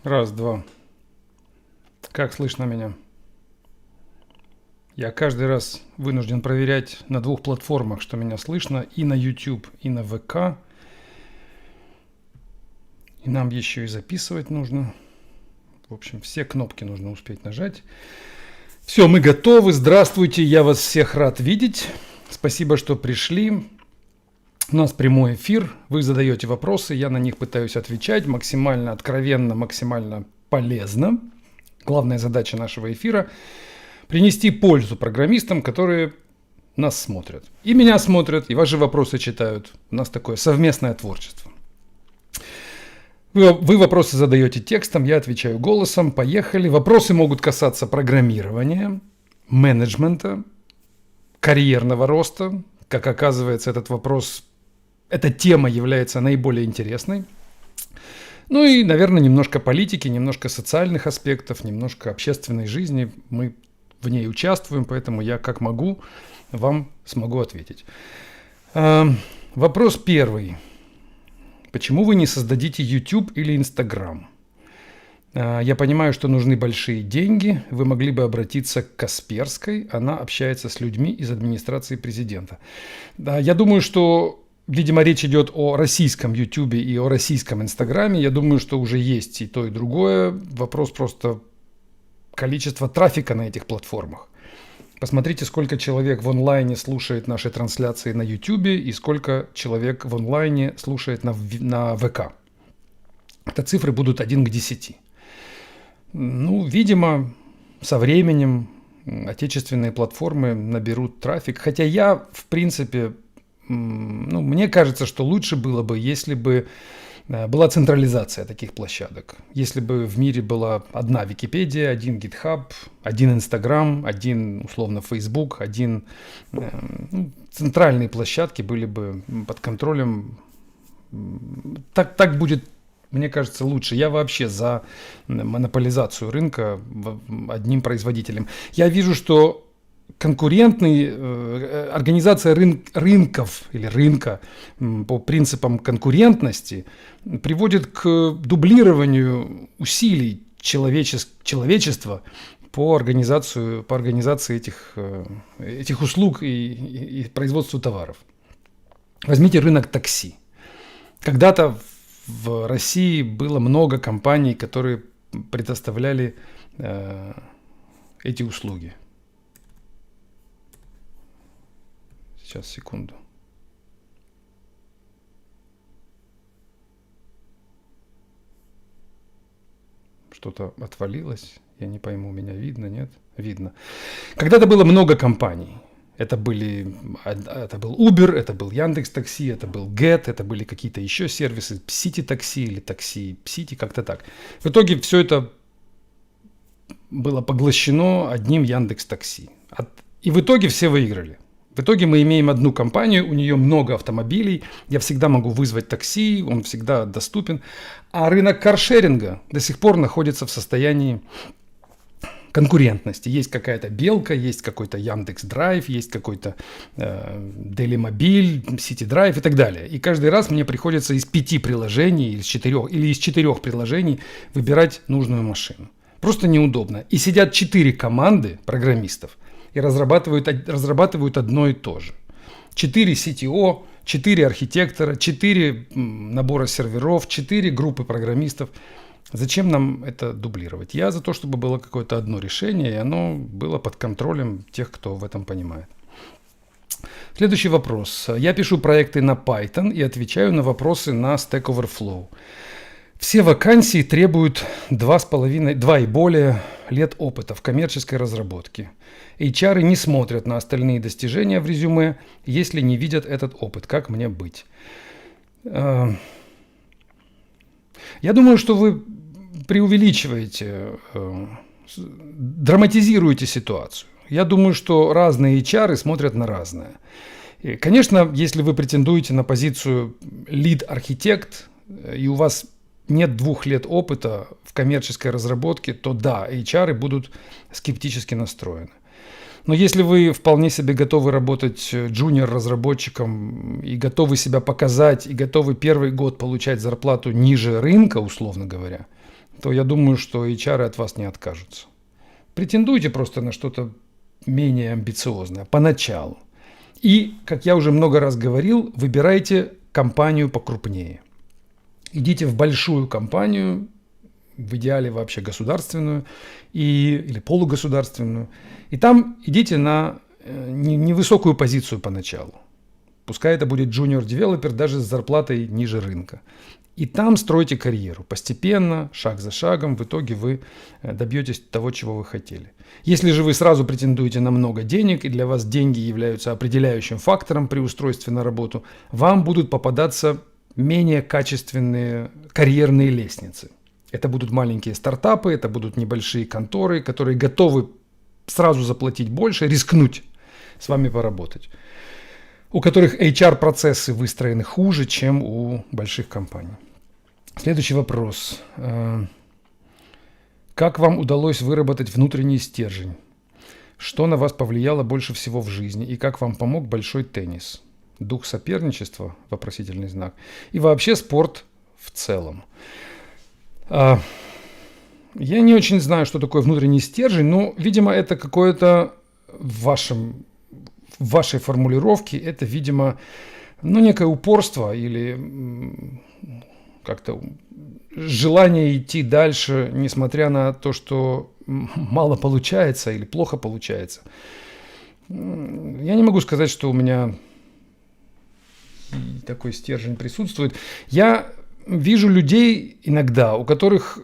Раз, два. Как слышно меня? Я каждый раз вынужден проверять на двух платформах, что меня слышно, и на YouTube, и на ВК. И нам еще и записывать нужно. В общем, все кнопки нужно успеть нажать. Все, мы готовы. Здравствуйте, я вас всех рад видеть. Спасибо, что пришли. У нас прямой эфир, вы задаете вопросы, я на них пытаюсь отвечать максимально откровенно, максимально полезно. Главная задача нашего эфира – принести пользу программистам, которые нас смотрят. И меня смотрят, и ваши вопросы читают. У нас такое совместное творчество. Вы вопросы задаете текстом, я отвечаю голосом. Поехали. Вопросы могут касаться программирования, менеджмента, карьерного роста. Как оказывается, эта тема является наиболее интересной. Ну и, наверное, немножко политики, немножко социальных аспектов, немножко общественной жизни. Мы в ней участвуем, поэтому я как могу вам смогу ответить. Вопрос первый. Почему вы не создадите YouTube или Instagram? Я понимаю, что нужны большие деньги. Вы могли бы обратиться к Касперской. Она общается с людьми из администрации президента. Я думаю, что, видимо, речь идет о российском YouTube и о российском Инстаграме. Я думаю, что уже есть и то, и другое. Вопрос просто количества трафика на этих платформах. Посмотрите, сколько человек в онлайне слушает наши трансляции на YouTube и сколько человек в онлайне слушает на ВК. Это цифры будут 1 к 10. Ну, видимо, со временем отечественные платформы наберут трафик. Хотя я, в принципе, мне кажется, что лучше было бы, если бы была централизация таких площадок. Если бы в мире была одна Википедия, один GitHub, один Instagram, один, условно, Facebook, центральные площадки были бы под контролем. Так будет, мне кажется, лучше. Я вообще за монополизацию рынка одним производителем. Я вижу, что организация рынков или рынка по принципам конкурентности приводит к дублированию усилий человечества по организации этих услуг и производству товаров. Возьмите рынок такси. Когда-то в России было много компаний, которые предоставляли эти услуги. Сейчас, секунду. Что-то отвалилось. Я не пойму, меня видно, нет? Видно. Когда-то было много компаний. Это был Uber, это был Яндекс.Такси, это был Get, это были какие-то еще сервисы, City Такси или Такси City, как-то так. В итоге все это было поглощено одним Яндекс.Такси. И в итоге все выиграли. В итоге мы имеем одну компанию, у нее много автомобилей, я всегда могу вызвать такси, он всегда доступен. А рынок каршеринга до сих пор находится в состоянии конкурентности. Есть какая-то Белка, есть какой-то Яндекс.Драйв, есть какой-то Делимобиль, Сити-Драйв и так далее. И каждый раз мне приходится из 5 приложений или из 4 приложений выбирать нужную машину. Просто неудобно. И сидят 4 команды программистов и разрабатывают одно и то же. 4 CTO, 4 архитектора, 4 набора серверов, 4 группы программистов. Зачем нам это дублировать? Я за то, чтобы было какое-то одно решение, и оно было под контролем тех, кто в этом понимает. Следующий вопрос. Я пишу проекты на Python и отвечаю на вопросы на Stack Overflow. Все вакансии требуют 2 и более лет опыта в коммерческой разработке. HR не смотрят на остальные достижения в резюме, если не видят этот опыт. Как мне быть? Я думаю, что вы преувеличиваете, драматизируете ситуацию. Я думаю, что разные HR смотрят на разное. И, конечно, если вы претендуете на позицию lead-архитект, и у вас нет 2 лет опыта в коммерческой разработке, то да, HR будут скептически настроены. Но если вы вполне себе готовы работать джуниор-разработчиком и готовы себя показать, и готовы первый год получать зарплату ниже рынка, условно говоря, то я думаю, что HR от вас не откажутся. Претендуйте просто на что-то менее амбициозное поначалу. И, как я уже много раз говорил, выбирайте компанию покрупнее. Идите в большую компанию, в идеале вообще государственную или полугосударственную. И там идите на невысокую позицию поначалу. Пускай это будет junior-девелопер даже с зарплатой ниже рынка. И там стройте карьеру. Постепенно, шаг за шагом, в итоге вы добьетесь того, чего вы хотели. Если же вы сразу претендуете на много денег, и для вас деньги являются определяющим фактором при устройстве на работу, вам будут попадаться менее качественные карьерные лестницы. Это будут маленькие стартапы, это будут небольшие конторы, которые готовы сразу заплатить больше, рискнуть с вами поработать, у которых HR-процессы выстроены хуже, чем у больших компаний. Следующий вопрос. Как вам удалось выработать внутренний стержень? Что на вас повлияло больше всего в жизни? И как вам помог большой теннис? Дух соперничества? Вопросительный знак. И вообще спорт в целом. Я не очень знаю, что такое внутренний стержень, но, видимо, это какое-то в вашей формулировке, это, видимо, некое упорство или как-то желание идти дальше, несмотря на то, что мало получается или плохо получается. Я не могу сказать, что у меня такой стержень присутствует. Я вижу людей иногда, у которых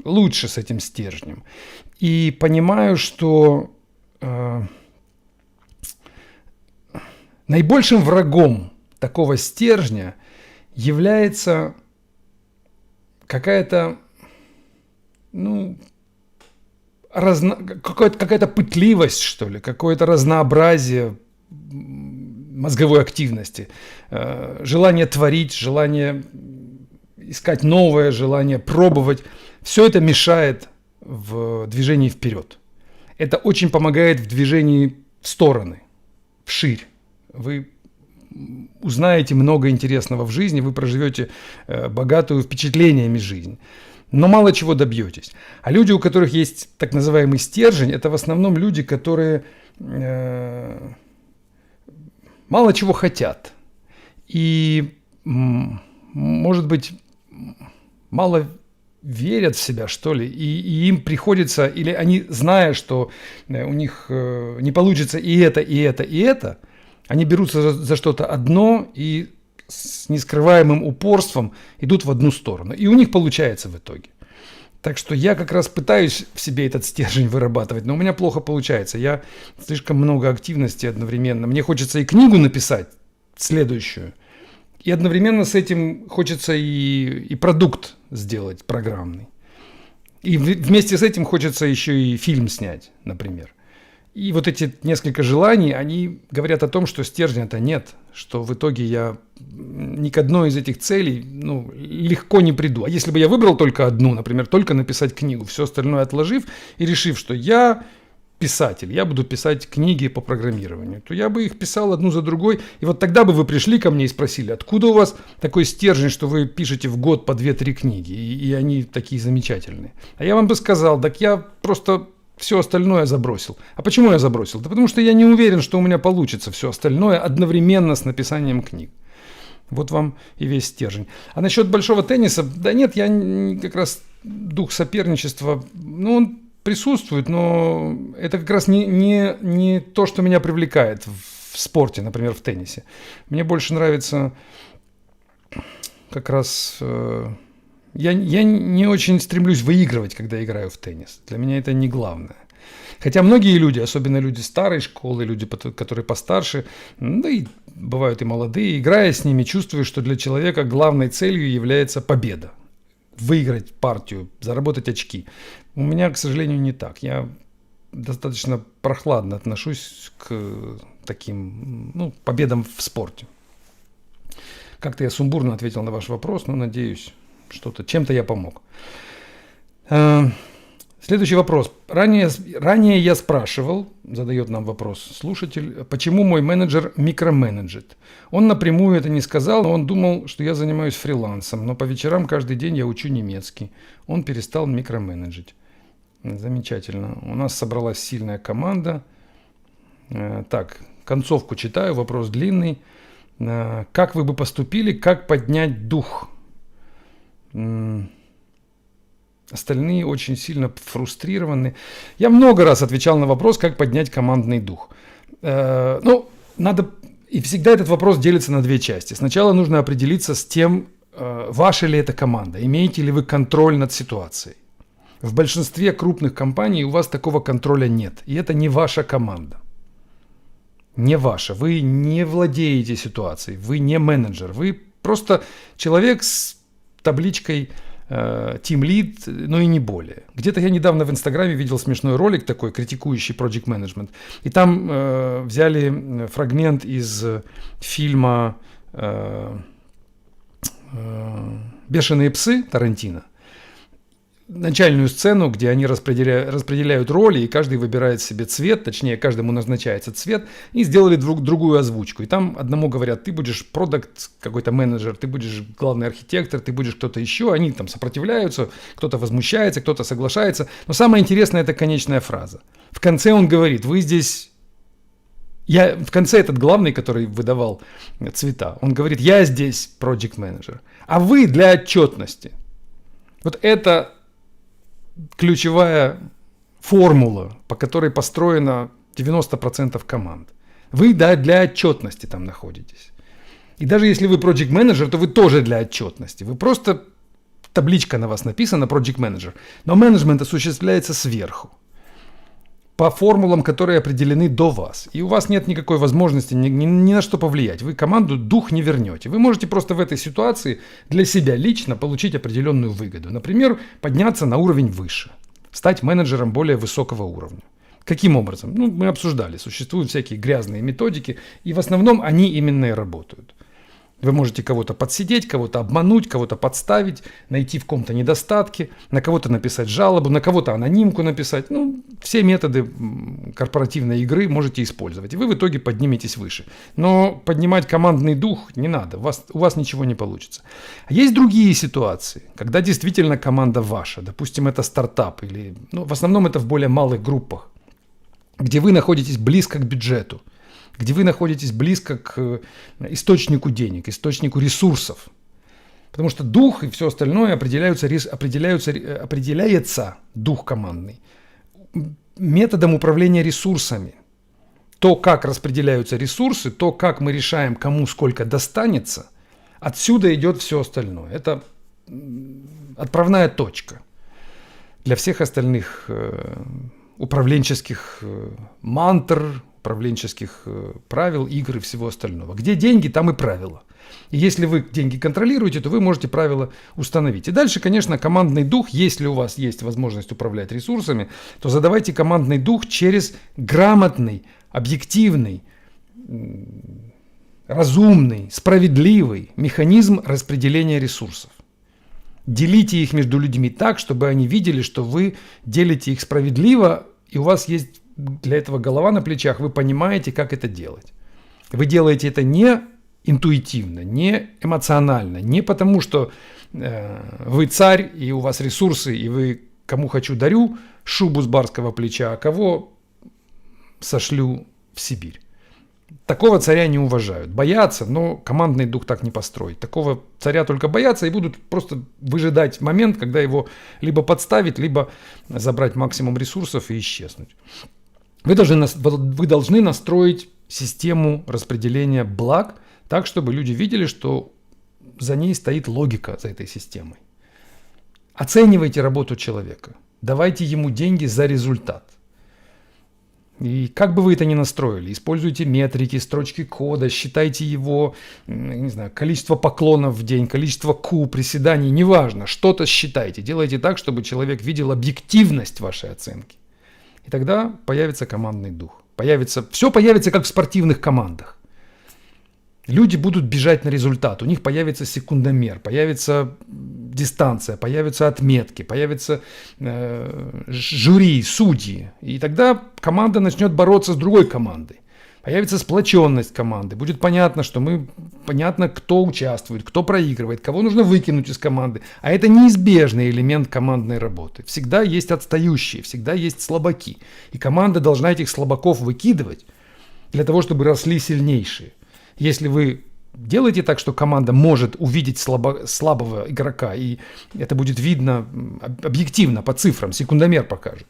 лучше с этим стержнем. И понимаю, что наибольшим врагом такого стержня является какая-то, какая-то пытливость, что ли, какое-то разнообразие мозговой активности, желание творить, желание искать новое, желание пробовать. Все это мешает в движении вперед. Это очень помогает в движении в стороны, вширь. Вы узнаете много интересного в жизни, вы проживете богатую впечатлениями жизнь, но мало чего добьетесь. А люди, у которых есть так называемый стержень, это в основном люди, которые мало чего хотят и, может быть, мало верят в себя, что ли, и им приходится, или они, зная, что у них не получится и это, и это, и это, они берутся за что-то одно и с нескрываемым упорством идут в одну сторону. И у них получается в итоге. Так что я как раз пытаюсь в себе этот стержень вырабатывать, но у меня плохо получается. Я слишком много активности одновременно. Мне хочется и книгу написать, следующую, и одновременно с этим хочется и продукт сделать программный. И вместе с этим хочется еще и фильм снять, например. И вот эти несколько желаний, они говорят о том, что стержня-то нет, что в итоге я ни к одной из этих целей легко не приду. А если бы я выбрал только одну, например, только написать книгу, все остальное отложив и решив, что я писатель, я буду писать книги по программированию, то я бы их писал одну за другой. И вот тогда бы вы пришли ко мне и спросили, откуда у вас такой стержень, что вы пишете в год по 2-3 книги, и они такие замечательные. А я вам бы сказал, так я просто все остальное забросил. А почему я забросил? Да потому что я не уверен, что у меня получится все остальное одновременно с написанием книг. Вот вам и весь стержень. А насчет большого тенниса, да нет, я как раз дух соперничества, он присутствует, но это как раз не то, что меня привлекает в спорте, например, в теннисе. Мне больше нравится как раз... Я не очень стремлюсь выигрывать, когда играю в теннис. Для меня это не главное. Хотя многие люди, особенно люди старой школы, люди, которые постарше, да и бывают и молодые, играя с ними, чувствую, что для человека главной целью является победа. Выиграть партию, заработать очки. У меня, к сожалению, не так. Я достаточно прохладно отношусь к таким победам в спорте. Как-то я сумбурно ответил на ваш вопрос, но надеюсь, чем-то я помог. Следующий вопрос. Ранее я спрашивал, задает нам вопрос слушатель, почему мой менеджер микроменеджит. Он напрямую это не сказал, но он думал, что я занимаюсь фрилансом, но по вечерам каждый день я учу немецкий. Он перестал микроменеджить. Замечательно. У нас собралась сильная команда. Так, концовку читаю, вопрос длинный. Как вы бы поступили, как поднять дух? Остальные очень сильно фрустрированы. Я много раз отвечал на вопрос, как поднять командный дух. Надо... И всегда этот вопрос делится на две части. Сначала нужно определиться с тем, ваша ли это команда, имеете ли вы контроль над ситуацией. В большинстве крупных компаний у вас такого контроля нет. И это не ваша команда. Не ваша. Вы не владеете ситуацией. Вы не менеджер. Вы просто человек с табличкой Team Lead, но и не более. Где-то я недавно в Инстаграме видел смешной ролик такой, критикующий Project Management. И там взяли фрагмент из фильма «Бешеные псы» Тарантино. Начальную сцену, где они распределяют роли, и каждый выбирает себе цвет, точнее, каждому назначается цвет, и сделали другую озвучку. И там одному говорят, ты будешь продакт, какой-то менеджер, ты будешь главный архитектор, ты будешь кто-то еще. Они там сопротивляются, кто-то возмущается, кто-то соглашается. Но самое интересное – это конечная фраза. В конце он говорит, вы здесь... В конце этот главный, который выдавал цвета, он говорит, я здесь project manager, а вы для отчетности. Вот это ключевая формула, по которой построено 90% команд. Вы для отчетности там находитесь. И даже если вы project manager, то вы тоже для отчетности. Вы просто, табличка на вас написана project manager, но менеджмент осуществляется сверху. По формулам, которые определены до вас. И у вас нет никакой возможности ни на что повлиять. Вы команду дух не вернете. Вы можете просто в этой ситуации для себя лично получить определенную выгоду. Например, подняться на уровень выше. Стать менеджером более высокого уровня. Каким образом? Мы обсуждали. Существуют всякие грязные методики. И в основном они именно и работают. Вы можете кого-то подсидеть, кого-то обмануть, кого-то подставить, найти в ком-то недостатки, на кого-то написать жалобу, на кого-то анонимку написать. Все методы корпоративной игры можете использовать. И вы в итоге подниметесь выше. Но поднимать командный дух не надо, у вас ничего не получится. А есть другие ситуации, когда действительно команда ваша. Допустим, это стартап, или в основном это в более малых группах, где вы находитесь близко к бюджету, где вы находитесь близко к источнику денег, источнику ресурсов. Потому что дух и все остальное определяется дух командный методом управления ресурсами. То, как распределяются ресурсы, то, как мы решаем, кому сколько достанется, отсюда идет все остальное. Это отправная точка для всех остальных управленческих мантр, управленческих правил, игр и всего остального. Где деньги, там и правила. И если вы деньги контролируете, то вы можете правила установить. И дальше, конечно, командный дух, если у вас есть возможность управлять ресурсами, то задавайте командный дух через грамотный, объективный, разумный, справедливый механизм распределения ресурсов. Делите их между людьми так, чтобы они видели, что вы делите их справедливо, и у вас есть для этого голова на плечах, вы понимаете, как это делать. Вы делаете это не интуитивно, не эмоционально, не потому, что вы царь, и у вас ресурсы, и вы кому хочу дарю шубу с барского плеча, а кого сошлю в Сибирь. Такого царя не уважают. Боятся, но командный дух так не построить. Такого царя только боятся и будут просто выжидать момент, когда его либо подставить, либо забрать максимум ресурсов и исчезнуть. Вы должны настроить систему распределения благ так, чтобы люди видели, что за ней стоит логика, за этой системой. Оценивайте работу человека. Давайте ему деньги за результат. И как бы вы это ни настроили, используйте метрики, строчки кода, считайте его, не знаю, количество поклонов в день, количество приседаний, неважно, что-то считайте. Делайте так, чтобы человек видел объективность вашей оценки. И тогда появится командный дух. Все появится, как в спортивных командах. Люди будут бежать на результат, у них появится секундомер, появится дистанция, появятся отметки, появятся жюри, судьи. И тогда команда начнет бороться с другой командой. Появится сплоченность команды. Будет понятно, понятно, кто участвует, кто проигрывает, кого нужно выкинуть из команды. А это неизбежный элемент командной работы. Всегда есть отстающие, всегда есть слабаки. И команда должна этих слабаков выкидывать для того, чтобы росли сильнейшие. Если вы делаете так, что команда может увидеть слабого игрока, и это будет видно объективно, по цифрам, секундомер покажет,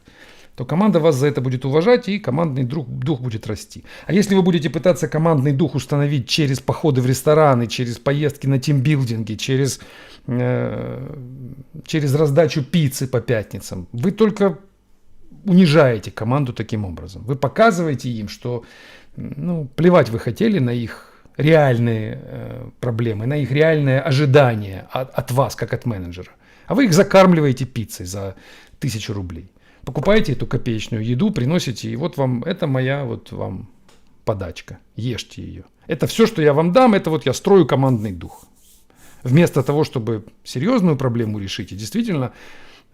то команда вас за это будет уважать, и командный дух будет расти. А если вы будете пытаться командный дух установить через походы в рестораны, через поездки на тимбилдинги, через раздачу пиццы по пятницам, вы только унижаете команду таким образом. Вы показываете им, что плевать вы хотели на их реальные проблемы, на их реальное ожидание от вас, как от менеджера. А вы их закармливаете пиццей за 1000 рублей. Покупаете эту копеечную еду, приносите, и вот вам, это моя вам подачка, ешьте ее. Это все, что я вам дам, это я строю командный дух. Вместо того, чтобы серьезную проблему решить и действительно,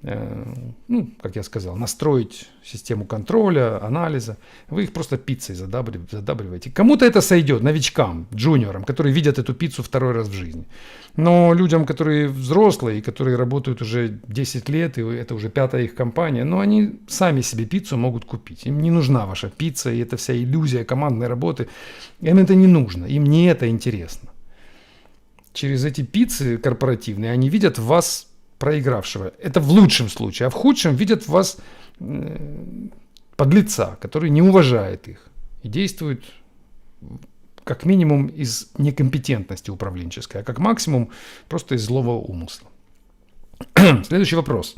как я сказал, настроить систему контроля, анализа, вы их просто пиццей задабриваете. Кому-то это сойдет, новичкам, джуниорам, которые видят эту пиццу второй раз в жизни. Но людям, которые взрослые, которые работают уже 10 лет, и это уже 5-я их компания, они сами себе пиццу могут купить. Им не нужна ваша пицца, и эта вся иллюзия командной работы. Им это не нужно, им не это интересно. Через эти пиццы корпоративные они видят в вас проигравшего. Это в лучшем случае. А в худшем видят в вас подлеца, который не уважает их и действует как минимум из некомпетентности управленческой, а как максимум просто из злого умысла. Следующий вопрос.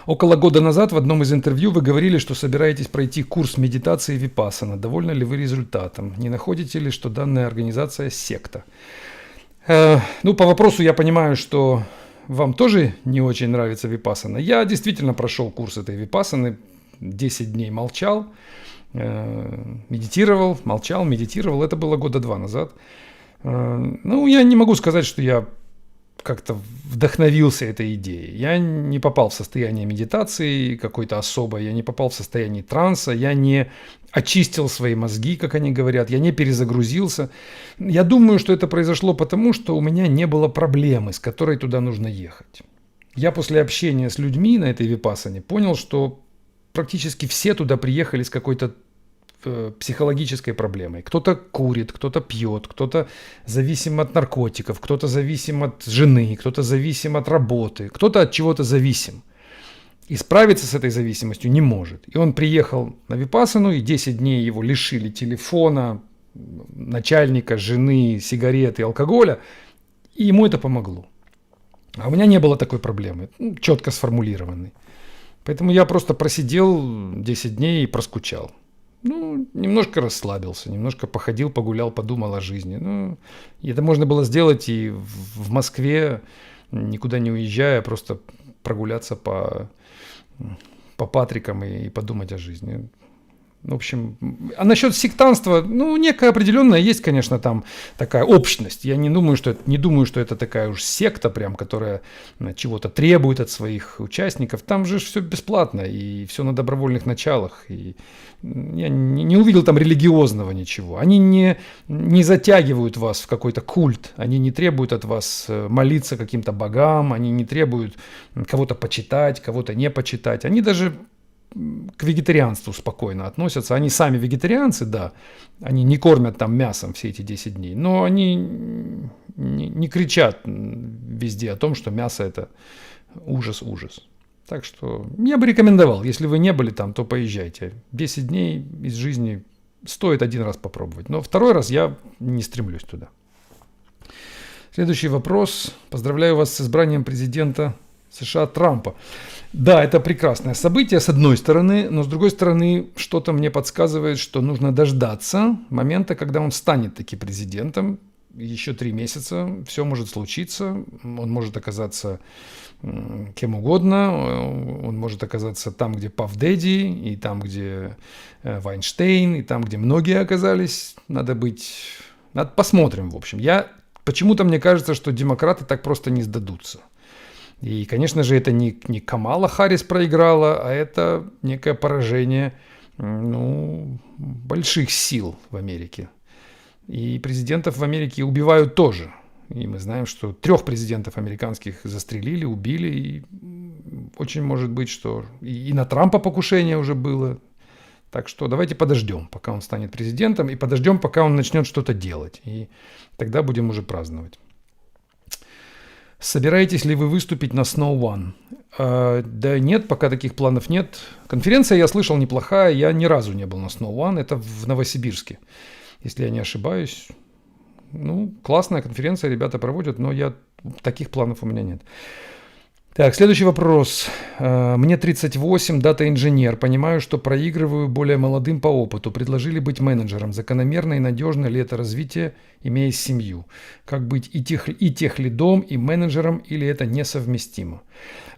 Около года назад в одном из интервью вы говорили, что собираетесь пройти курс медитации випассана. Довольны ли вы результатом? Не находите ли, что данная организация секта? По вопросу я понимаю, что вам тоже не очень нравится випассана. Я действительно прошел курс этой випассаны, 10 дней молчал, медитировал, молчал, медитировал. Это было года 2 назад. Я не могу сказать, что я как-то вдохновился этой идеей. Я не попал в состояние медитации какой-то особой, я не попал в состояние транса, я не очистил свои мозги, как они говорят, я не перезагрузился. Я думаю, что это произошло потому, что у меня не было проблемы, с которой туда нужно ехать. Я после общения с людьми на этой випассане понял, что практически все туда приехали с какой-то психологической проблемой. Кто-то курит, кто-то пьет, кто-то зависим от наркотиков, кто-то зависим от жены, кто-то зависим от работы, кто-то от чего-то зависим. И справиться с этой зависимостью не может. И он приехал на випассану, и 10 дней его лишили телефона, начальника, жены, сигарет и алкоголя, и ему это помогло. А у меня не было такой проблемы, четко сформулированной. Поэтому я просто просидел 10 дней и проскучал. Немножко расслабился, немножко походил, погулял, подумал о жизни. Это можно было сделать и в Москве, никуда не уезжая, просто прогуляться по Патрикам и подумать о жизни. В общем, а насчет сектантства, некая определенная есть, конечно, там такая общность. Я не думаю, что это такая уж секта, прям, которая чего-то требует от своих участников. Там же все бесплатно и все на добровольных началах. И я не увидел там религиозного ничего. Они не затягивают вас в какой-то культ. Они не требуют от вас молиться каким-то богам. Они не требуют кого-то почитать, кого-то не почитать. Они даже к вегетарианству спокойно относятся. Они сами вегетарианцы, да, они не кормят там мясом все эти 10 дней, но они не кричат везде о том, что мясо это ужас. Так что я бы рекомендовал, если вы не были там, то поезжайте. 10 дней из жизни стоит один раз попробовать, но второй раз я не стремлюсь туда. Следующий вопрос. Поздравляю вас с избранием президента США Трампа. Да, это прекрасное событие, с одной стороны, но с другой стороны, что-то мне подсказывает, что нужно дождаться момента, когда он станет таки президентом. Еще 3 месяца, все может случиться, он может оказаться кем угодно, он может оказаться там, где Пафф Дэдди, и там, где Вайнштейн, и там, где многие оказались. Посмотрим, в общем. Почему-то мне кажется, что демократы так просто не сдадутся. И, конечно же, это не Камала Харрис проиграла, а это некое поражение больших сил в Америке. И президентов в Америке убивают тоже. И мы знаем, что 3 президентов американских застрелили, убили. И очень может быть, что и на Трампа покушение уже было. Так что давайте подождем, пока он станет президентом, и подождем, пока он начнет что-то делать. И тогда будем уже праздновать. Собираетесь ли вы выступить на Snow One? Да нет, пока таких планов нет. Конференция, я слышал, неплохая. Я ни разу не был на Snow One. Это в Новосибирске, если я не ошибаюсь. Классная конференция, ребята проводят, но таких планов у меня нет. Так, следующий вопрос. Мне 38, дата-инженер. Понимаю, что проигрываю более молодым по опыту. Предложили быть менеджером. Закономерно и надежно ли это развитие, имея семью? Как быть и техлидом, и менеджером, или это несовместимо?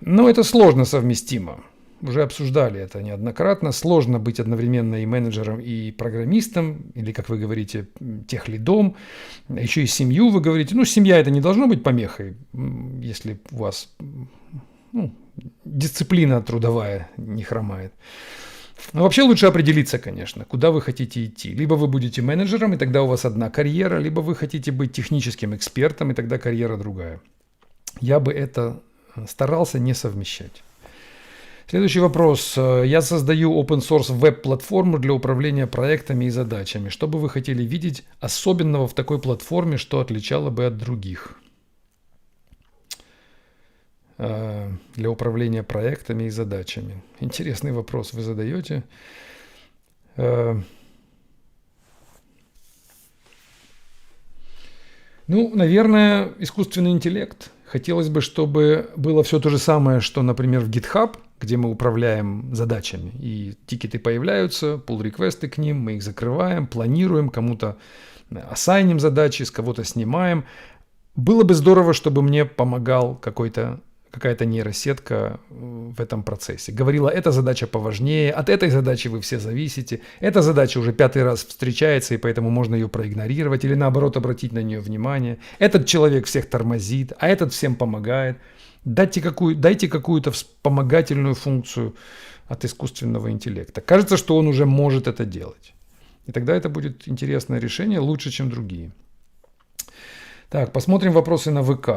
Это сложно совместимо. Уже обсуждали это неоднократно. Сложно быть одновременно и менеджером, и программистом, или, как вы говорите, техлидом. Еще и семью вы говорите. Семья это не должно быть помехой, если у вас дисциплина трудовая не хромает. Но вообще лучше определиться, конечно, куда вы хотите идти. Либо вы будете менеджером, и тогда у вас одна карьера, либо вы хотите быть техническим экспертом, и тогда карьера другая. Я бы это старался не совмещать. Следующий вопрос. Я создаю open-source веб-платформу для управления проектами и задачами. Что бы вы хотели видеть особенного в такой платформе, что отличало бы от других? Для управления проектами и задачами. Интересный вопрос вы задаете. Наверное, искусственный интеллект. Хотелось бы, чтобы было все то же самое, что, например, в GitHub, где мы управляем задачами. И тикеты появляются, pull-реквесты к ним, мы их закрываем, планируем, кому-то ассайним задачи, с кого-то снимаем. Было бы здорово, чтобы мне помогал какая-то нейросетка в этом процессе. Говорила, эта задача поважнее, от этой задачи вы все зависите, эта задача уже 5-й раз встречается, и поэтому можно ее проигнорировать или наоборот обратить на нее внимание. Этот человек всех тормозит, а этот всем помогает. Дайте какую-то вспомогательную функцию от искусственного интеллекта. Кажется, что он уже может это делать. И тогда это будет интересное решение, лучше, чем другие. Так, посмотрим вопросы на ВК.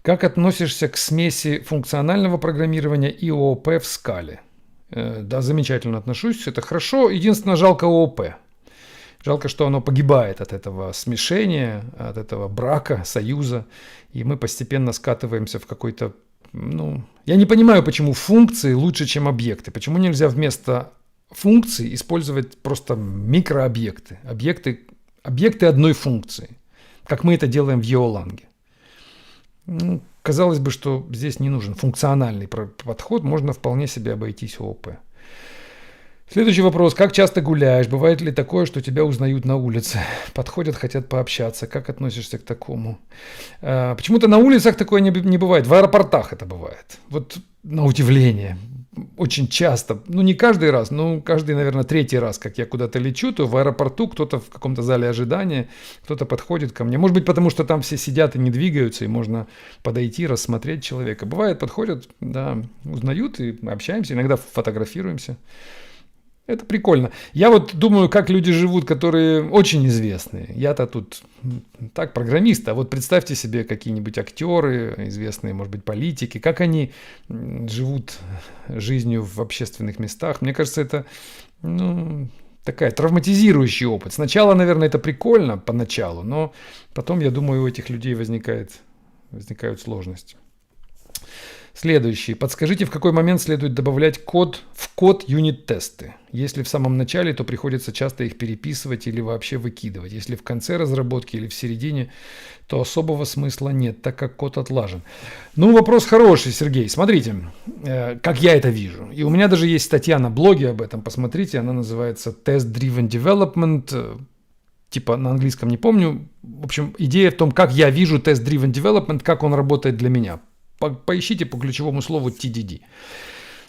Как относишься к смеси функционального программирования и ООП в скале? Да, замечательно отношусь, это хорошо. Единственное, жалко ООП. Жалко, что оно погибает от этого смешения, от этого брака, союза. И мы постепенно скатываемся в какой-то... Я не понимаю, почему функции лучше, чем объекты. Почему нельзя вместо функций использовать просто микрообъекты? Объекты одной функции, как мы это делаем в EOLang. Казалось бы, что здесь не нужен функциональный подход, можно вполне себе обойтись ООП. Следующий вопрос. Как часто гуляешь? Бывает ли такое, что тебя узнают на улице? Подходят, хотят пообщаться. Как относишься к такому? Почему-то на улицах такое не бывает. В аэропортах это бывает. Вот на удивление. Очень часто, не каждый раз, но каждый, наверное, 3-й раз, как я куда-то лечу, то в аэропорту кто-то в каком-то зале ожидания, кто-то подходит ко мне. Может быть, потому что там все сидят и не двигаются, и можно подойти, рассмотреть человека. Бывает, подходят, да, узнают, и мы общаемся, иногда фотографируемся. Это прикольно. Я вот думаю, как люди живут, которые очень известные. Я-то тут так программист, а вот представьте себе какие-нибудь актеры, известные, может быть, политики, как они живут жизнью в общественных местах. Мне кажется, это такая травматизирующий опыт. Сначала, наверное, это прикольно поначалу, но потом, я думаю, у этих людей возникают сложности. Следующий. Подскажите, в какой момент следует добавлять в код юнит-тесты? Если в самом начале, то приходится часто их переписывать или вообще выкидывать. Если в конце разработки или в середине, то особого смысла нет, так как код отлажен. Вопрос хороший, Сергей. Смотрите, как я это вижу. И у меня даже есть статья на блоге об этом. Посмотрите, она называется Test-Driven Development. Типа на английском не помню. В общем, идея в том, как я вижу Test-Driven Development, как он работает для меня. Поищите по ключевому слову TDD.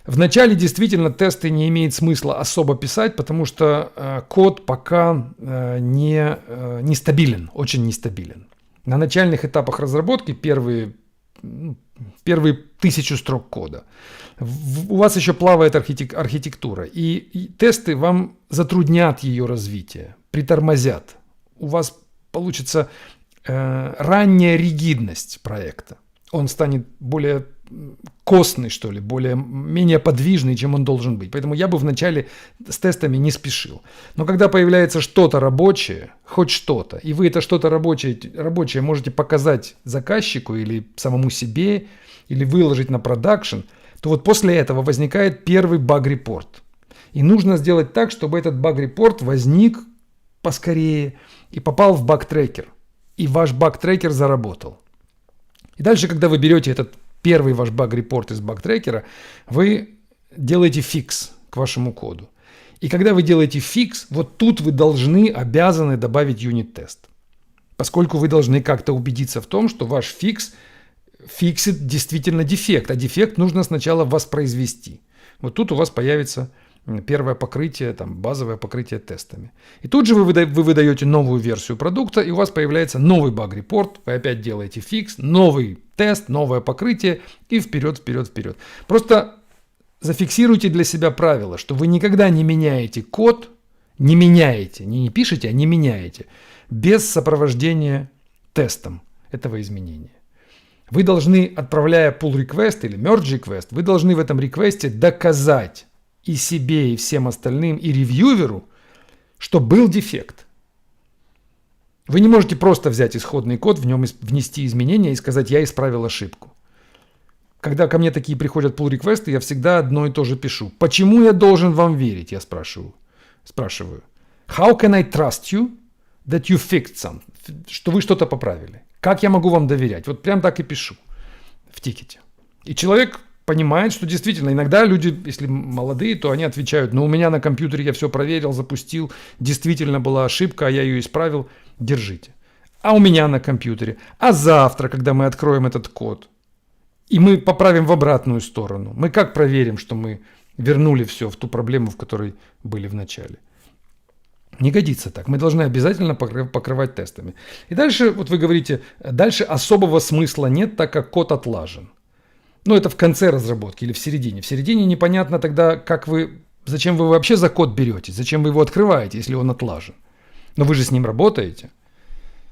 Вначале действительно тесты не имеет смысла особо писать, потому что код пока нестабилен, очень нестабилен. На начальных этапах разработки первые 1000 строк кода. У вас еще плавает архитектура, и тесты вам затруднят ее развитие, притормозят. У вас получится ранняя ригидность проекта. Он станет более костный, что ли, менее подвижный, чем он должен быть. Поэтому я бы вначале с тестами не спешил. Но когда появляется что-то рабочее, хоть что-то, и вы это что-то рабочее можете показать заказчику или самому себе, или выложить на продакшн, то вот после этого возникает первый баг-репорт. И нужно сделать так, чтобы этот баг-репорт возник поскорее и попал в баг-трекер. И ваш баг-трекер заработал. И дальше, когда вы берете этот первый ваш баг-репорт из баг-трекера, вы делаете фикс к вашему коду. И когда вы делаете фикс, вот тут вы обязаны добавить юнит-тест. Поскольку вы должны как-то убедиться в том, что ваш фикс фиксит действительно дефект. А дефект нужно сначала воспроизвести. Вот тут у вас появится первое покрытие, базовое покрытие тестами. И тут же вы выдаете новую версию продукта, и у вас появляется новый баг-репорт, вы опять делаете фикс, новый тест, новое покрытие, и вперед. Просто зафиксируйте для себя правило, что вы никогда не меняете код, не пишете, а не меняете, без сопровождения тестом этого изменения. Вы должны, отправляя pull request или merge request, вы должны в этом реквесте доказать и себе, и всем остальным, и ревьюверу, что был дефект. Вы не можете просто взять исходный код, в нем внести изменения и сказать: я исправил ошибку. Когда ко мне такие приходят pull реквесты, я всегда одно и то же пишу. Почему я должен вам верить? Я спрашиваю. How can I trust you that you fixed something? Что вы что-то поправили. Как я могу вам доверять? Вот прям так и пишу в тикете. И человек понимает, что действительно иногда люди, если молодые, то они отвечают: у меня на компьютере я все проверил, запустил, действительно была ошибка, а я ее исправил, держите. А у меня на компьютере. А завтра, когда мы откроем этот код, и мы поправим в обратную сторону, мы как проверим, что мы вернули все в ту проблему, в которой были в начале? Не годится так. Мы должны обязательно покрывать тестами. И дальше, вот вы говорите, дальше особого смысла нет, так как код отлажен. Это в конце разработки или в середине. В середине непонятно тогда, зачем вы вообще за код берете, зачем вы его открываете, если он отлажен. Но вы же с ним работаете.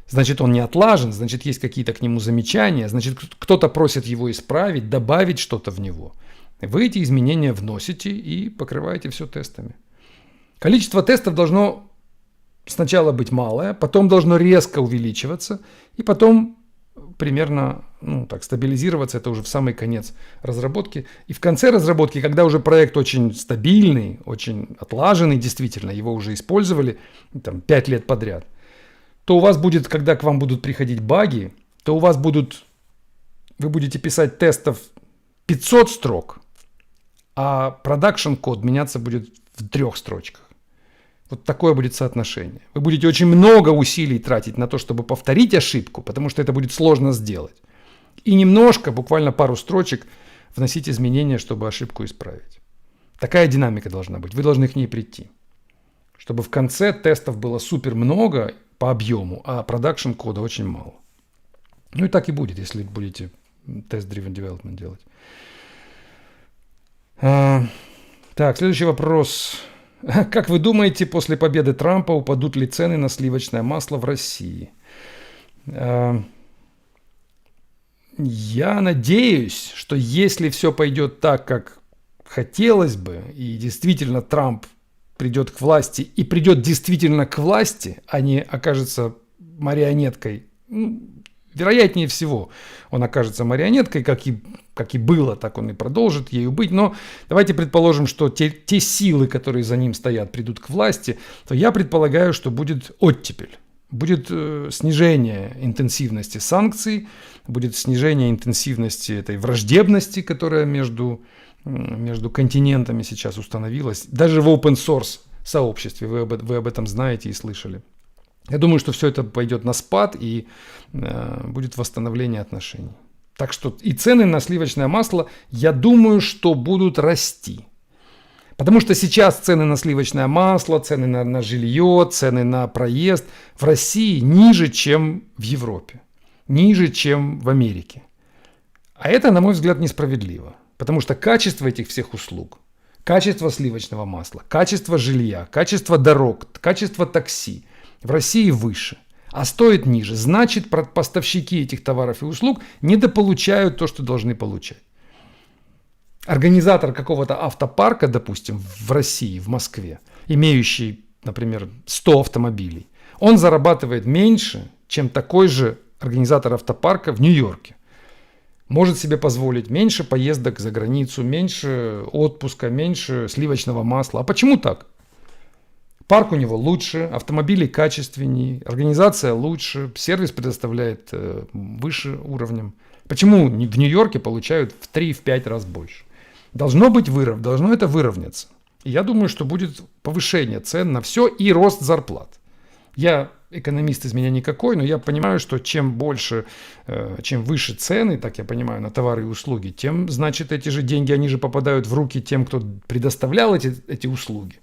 Значит, он не отлажен, значит, есть какие-то к нему замечания, значит, кто-то просит его исправить, добавить что-то в него. Вы эти изменения вносите и покрываете все тестами. Количество тестов должно сначала быть малое, потом должно резко увеличиваться, и потом примерно стабилизироваться, это уже в самый конец разработки. И в конце разработки, когда уже проект очень стабильный, очень отлаженный, действительно, его уже использовали 5 лет подряд, то у вас будет, когда к вам будут приходить баги, то вы будете писать тестов 500 строк, а продакшн код меняться будет в 3 строчках. Вот такое будет соотношение. Вы будете очень много усилий тратить на то, чтобы повторить ошибку, потому что это будет сложно сделать. И немножко, буквально пару строчек, вносить изменения, чтобы ошибку исправить. Такая динамика должна быть. Вы должны к ней прийти. Чтобы в конце тестов было супер много по объему, а продакшн кода очень мало. И так и будет, если будете тест-driven development делать. Так, следующий вопрос. Как вы думаете, после победы Трампа упадут ли цены на сливочное масло в России? Я надеюсь, что если все пойдет так, как хотелось бы, и действительно Трамп придет к власти, и придет действительно к власти, а не окажется марионеткой, вероятнее всего, он окажется марионеткой, как и было, так он и продолжит ею быть. Но давайте предположим, что те силы, которые за ним стоят, придут к власти, то я предполагаю, что будет оттепель. Будет снижение интенсивности санкций, будет снижение интенсивности этой враждебности, которая между континентами сейчас установилась. Даже в open source сообществе, вы об этом знаете и слышали. Я думаю, что все это пойдет на спад и будет восстановление отношений. Так что и цены на сливочное масло, я думаю, что будут расти. Потому что сейчас цены на сливочное масло, цены на жилье, цены на проезд в России ниже, чем в Европе. ниже, чем в Америке. А это, на мой взгляд, несправедливо. Потому что качество этих всех услуг, качество сливочного масла, качество жилья, качество дорог, качество такси в России выше, а стоит ниже. Значит, поставщики этих товаров и услуг недополучают то, что должны получать. Организатор какого-то автопарка, допустим, в России, в Москве, имеющий, например, 100 автомобилей, он зарабатывает меньше, чем такой же организатор автопарка в Нью-Йорке. Может себе позволить меньше поездок за границу, меньше отпуска, меньше сливочного масла. А почему так? Парк у него лучше, автомобили качественнее, организация лучше, сервис предоставляет выше уровнем. Почему в Нью-Йорке получают в 3-5 раз больше? Должно это выровняться. И я думаю, что будет повышение цен на все и рост зарплат. Я экономист из меня никакой, но я понимаю, что чем выше цены, так я понимаю, на товары и услуги, тем, значит, эти же деньги, они же попадают в руки тем, кто предоставлял эти услуги.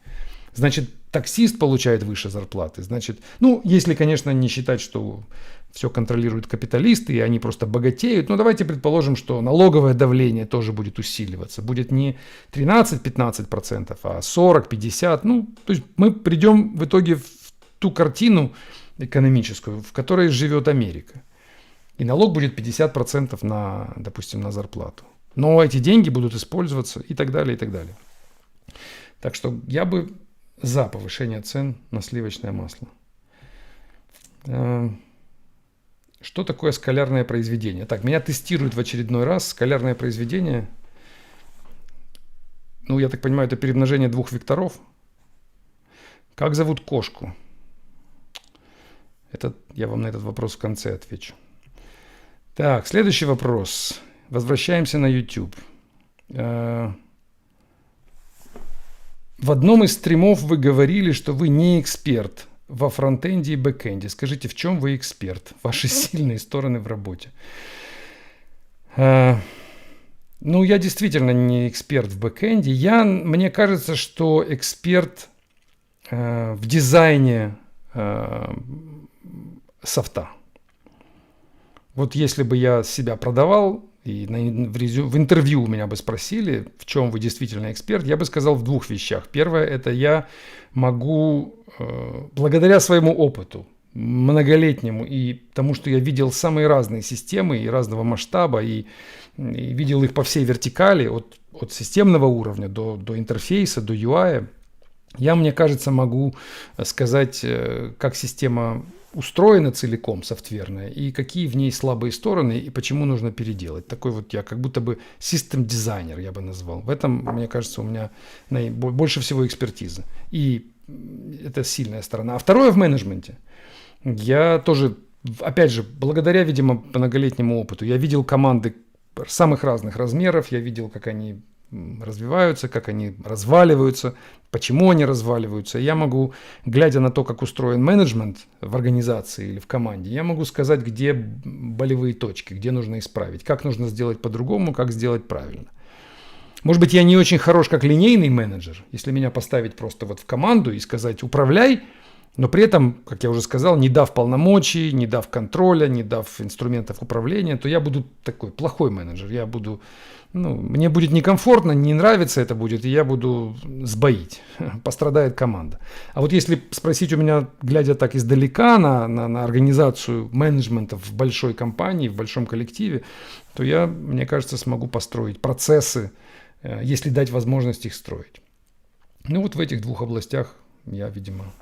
Значит, таксист получает выше зарплаты. Значит, если, конечно, не считать, что все контролируют капиталисты, и они просто богатеют. Но давайте предположим, что налоговое давление тоже будет усиливаться. Будет не 13-15%, а 40-50%. То есть мы придем в итоге в ту картину экономическую, в которой живет Америка. И налог будет 50% допустим, на зарплату. Но эти деньги будут использоваться и так далее, и так далее. Так что я бы за повышение цен на сливочное масло. Что такое скалярное произведение? Так, меня тестируют в очередной раз. Скалярное произведение. Я так понимаю, это перемножение двух векторов. Как зовут кошку? Я вам на этот вопрос в конце отвечу. Так, следующий вопрос. Возвращаемся на YouTube. В одном из стримов вы говорили, что вы не эксперт во фронтенде и бэкенде. Скажите, в чем вы эксперт? Ваши сильные стороны в работе. Я действительно не эксперт в бэкенде. Мне кажется, что эксперт в дизайне софта. Вот если бы я себя продавал, и в интервью меня бы спросили, в чем вы действительно эксперт, я бы сказал в двух вещах. Первое, это я могу, благодаря своему опыту, многолетнему, и тому, что я видел самые разные системы и разного масштаба, и видел их по всей вертикали, от системного уровня до интерфейса, до UI, мне кажется, могу сказать, как система устроена целиком, софтверная, и какие в ней слабые стороны, и почему нужно переделать. Такой вот я, как будто бы систем-дизайнер, я бы назвал. В этом, мне кажется, у меня больше всего экспертизы. И это сильная сторона. А второе в менеджменте. Я тоже, опять же, благодаря, видимо, многолетнему опыту, я видел команды самых разных размеров, я видел, как они развиваются, как они разваливаются, почему они разваливаются. Я могу, глядя на то, как устроен менеджмент в организации или в команде, я могу сказать, где болевые точки, где нужно исправить, как нужно сделать по-другому, как сделать правильно. Может быть, я не очень хорош как линейный менеджер, если меня поставить просто в команду и сказать «управляй», но при этом, как я уже сказал, не дав полномочий, не дав контроля, не дав инструментов управления, то я буду такой плохой менеджер. Я буду, мне будет некомфортно, не нравится это будет, и я буду сбоить. Пострадает команда. А вот если спросить у меня, глядя так издалека на организацию менеджмента в большой компании, в большом коллективе, то я, мне кажется, смогу построить процессы, если дать возможность их строить. Вот в этих двух областях я, видимо,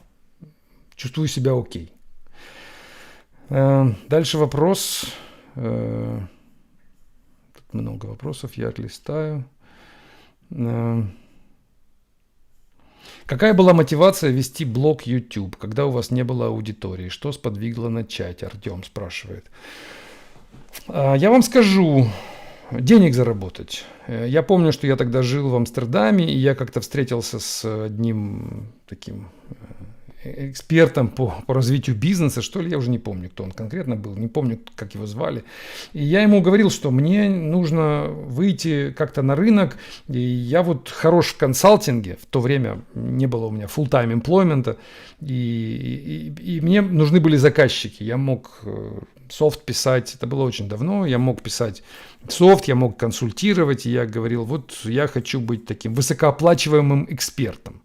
чувствую себя окей. Дальше вопрос. Тут много вопросов, я отлистаю. Какая была мотивация вести блог YouTube, когда у вас не было аудитории? Что сподвигло начать? Артем спрашивает. Я вам скажу, денег заработать. Я помню, что я тогда жил в Амстердаме, и я как-то встретился с одним таким экспертом по развитию бизнеса, что ли, я уже не помню, кто он конкретно был, не помню, как его звали. И я ему говорил, что мне нужно выйти как-то на рынок, и я вот хорош в консалтинге, в то время не было у меня full-time employment, и мне нужны были заказчики, я мог софт писать, это было очень давно, я мог писать софт, я мог консультировать, и я говорил, вот я хочу быть таким высокооплачиваемым экспертом.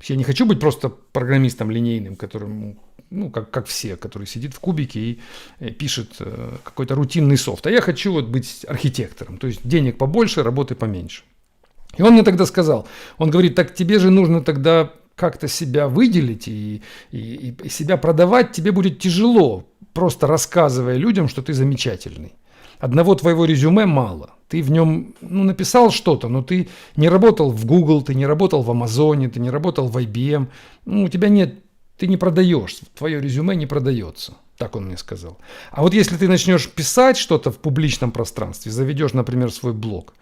Я не хочу быть просто программистом линейным, которым, ну, как все, который сидит в кубике и пишет какой-то рутинный софт. А я хочу вот быть архитектором, то есть денег побольше, работы поменьше. И он мне тогда сказал, он говорит, так тебе же нужно тогда как-то себя выделить и себя продавать, тебе будет тяжело, просто рассказывая людям, что ты замечательный. Одного твоего резюме мало. Ты в нем написал что-то, но ты не работал в Google, ты не работал в Амазоне, ты не работал в IBM. У тебя нет, ты не продаешь, твое резюме не продается. Так он мне сказал. А вот если ты начнешь писать что-то в публичном пространстве, заведешь, например, свой блог,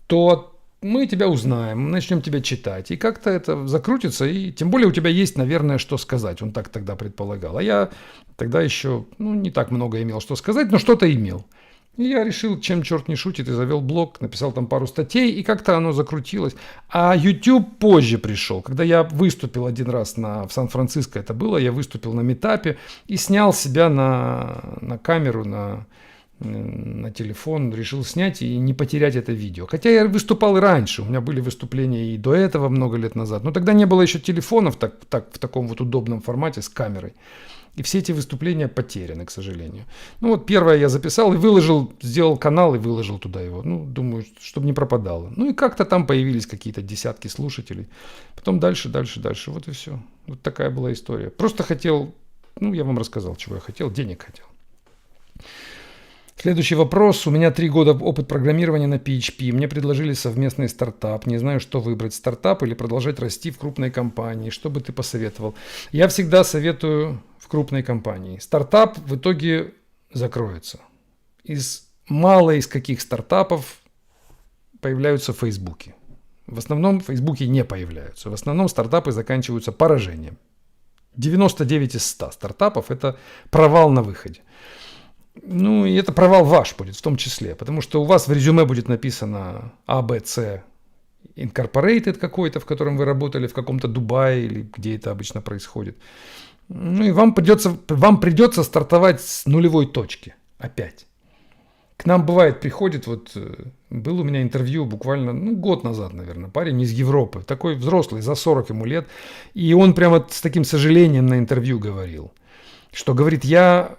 то мы тебя узнаем, начнем тебя читать. И как-то это закрутится, и тем более у тебя есть, наверное, что сказать. Он так тогда предполагал. А я тогда еще не так много имел что сказать, но что-то имел. И я решил, чем черт не шутит, и завел блог, написал там пару статей, и как-то оно закрутилось. А YouTube позже пришел. Когда я выступил один раз в Сан-Франциско, это было, я выступил на митапе и снял себя на камеру, на телефон, решил снять и не потерять это видео. Хотя я выступал и раньше, у меня были выступления и до этого много лет назад. Но тогда не было еще телефонов в таком вот удобном формате с камерой. И все эти выступления потеряны, к сожалению. Вот первое я записал и выложил, сделал канал и выложил туда его. Думаю, чтобы не пропадало. И как-то там появились какие-то десятки слушателей. Потом дальше. Вот и все. Вот такая была история. Просто хотел, я вам рассказал, чего я хотел. Денег хотел. Следующий вопрос. У меня 3 года опыт программирования на PHP. Мне предложили совместный стартап. Не знаю, что выбрать. Стартап или продолжать расти в крупной компании. Что бы ты посоветовал? Я всегда советую в крупной компании. Стартап в итоге закроется. Мало из каких стартапов появляются в Фейсбуке. В основном в Фейсбуке не появляются. В основном стартапы заканчиваются поражением. 99 из 100 стартапов – это провал на выходе. И это провал ваш будет в том числе, потому что у вас в резюме будет написано ABC Incorporated какой-то, в котором вы работали в каком-то Дубае или где это обычно происходит. И вам придется стартовать с нулевой точки опять. К нам бывает приходит, был у меня интервью буквально год назад, наверное, парень из Европы, такой взрослый, за 40 ему лет, и он прямо с таким сожалением на интервью говорил, что говорит, я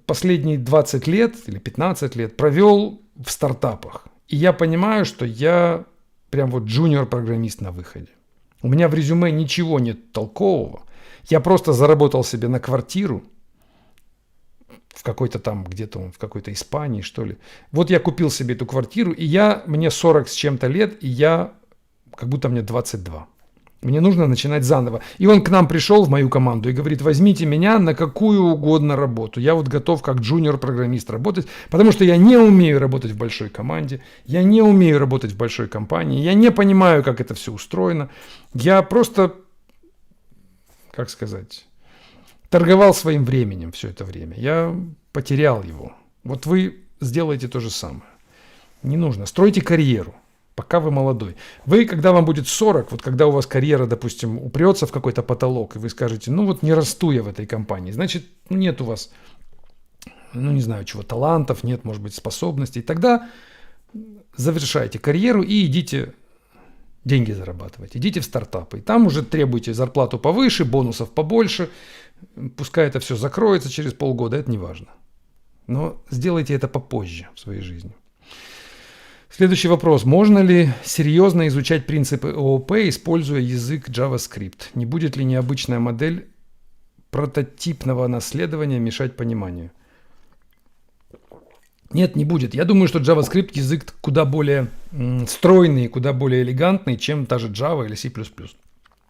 последние 20 лет или 15 лет провел в стартапах. И я понимаю, что я прям джуниор-программист на выходе. У меня в резюме ничего нет толкового. Я просто заработал себе на квартиру в какой-то там, где-то в какой-то Испании, что ли. Вот я купил себе эту квартиру, и мне 40 с чем-то лет, и я как будто мне 22. Мне нужно начинать заново. И он к нам пришел в мою команду и говорит, возьмите меня на какую угодно работу. Я готов как джуниор-программист работать, потому что я не умею работать в большой команде, я не умею работать в большой компании, я не понимаю, как это все устроено. Я просто, торговал своим временем все это время. Я потерял его. Вот вы сделаете то же самое. Не нужно. Стройте карьеру. Пока вы молодой. Когда вам будет 40, когда у вас карьера, допустим, упрется в какой-то потолок, и вы скажете, не расту я в этой компании, значит, нет у вас, не знаю чего, талантов, нет, может быть, способностей, тогда завершайте карьеру и идите деньги зарабатывать, идите в стартапы. И там уже требуйте зарплату повыше, бонусов побольше, пускай это все закроется через полгода, это не важно. Но сделайте это попозже в своей жизни. Следующий вопрос. Можно ли серьезно изучать принципы ООП, используя язык JavaScript? Не будет ли необычная модель прототипного наследования мешать пониманию? Нет, не будет. Я думаю, что JavaScript язык куда более стройный, куда более элегантный, чем та же Java или C++.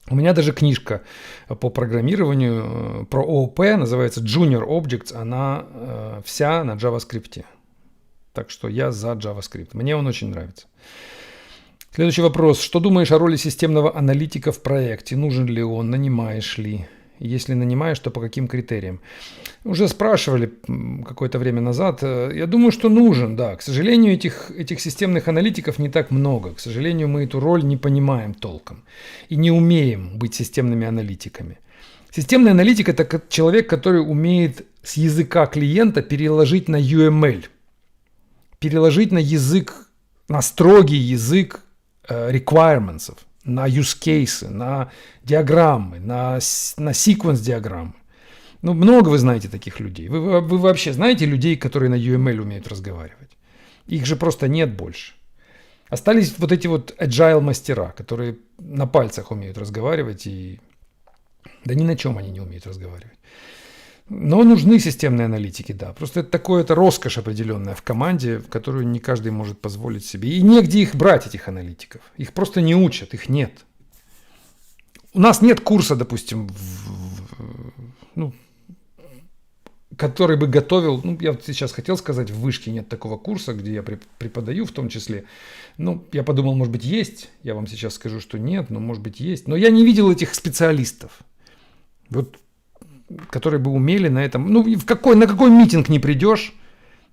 У меня даже книжка по программированию про ООП, называется Junior Objects, она вся на JavaScript. Так что я за JavaScript. Мне он очень нравится. Следующий вопрос. Что думаешь о роли системного аналитика в проекте? Нужен ли он? Нанимаешь ли? Если нанимаешь, то по каким критериям? Уже спрашивали какое-то время назад. Я думаю, что нужен, да. К сожалению, этих системных аналитиков не так много. К сожалению, мы эту роль не понимаем толком. И не умеем быть системными аналитиками. Системный аналитик – это человек, который умеет с языка клиента переложить на UML. Переложить на язык, на строгий язык requirements, на use cases, на диаграммы, на sequence диаграммы. Ну, много вы знаете таких людей. Вы вообще знаете людей, которые на UML умеют разговаривать? Их же просто нет больше. Остались вот эти вот agile мастера, которые на пальцах умеют разговаривать, и да ни на чем они не умеют разговаривать. Но нужны системные аналитики, да. Просто это роскошь определенная в команде, которую не каждый может позволить себе. И негде их брать, этих аналитиков. Их просто не учат, их нет. У нас нет курса, допустим, который бы готовил, я сейчас хотел сказать, в вышке нет такого курса, где я преподаю в том числе. Я подумал, может быть, есть. Я вам сейчас скажу, что нет, но может быть есть. Но я не видел этих специалистов. Которые бы умели на этом. На какой митинг не придешь,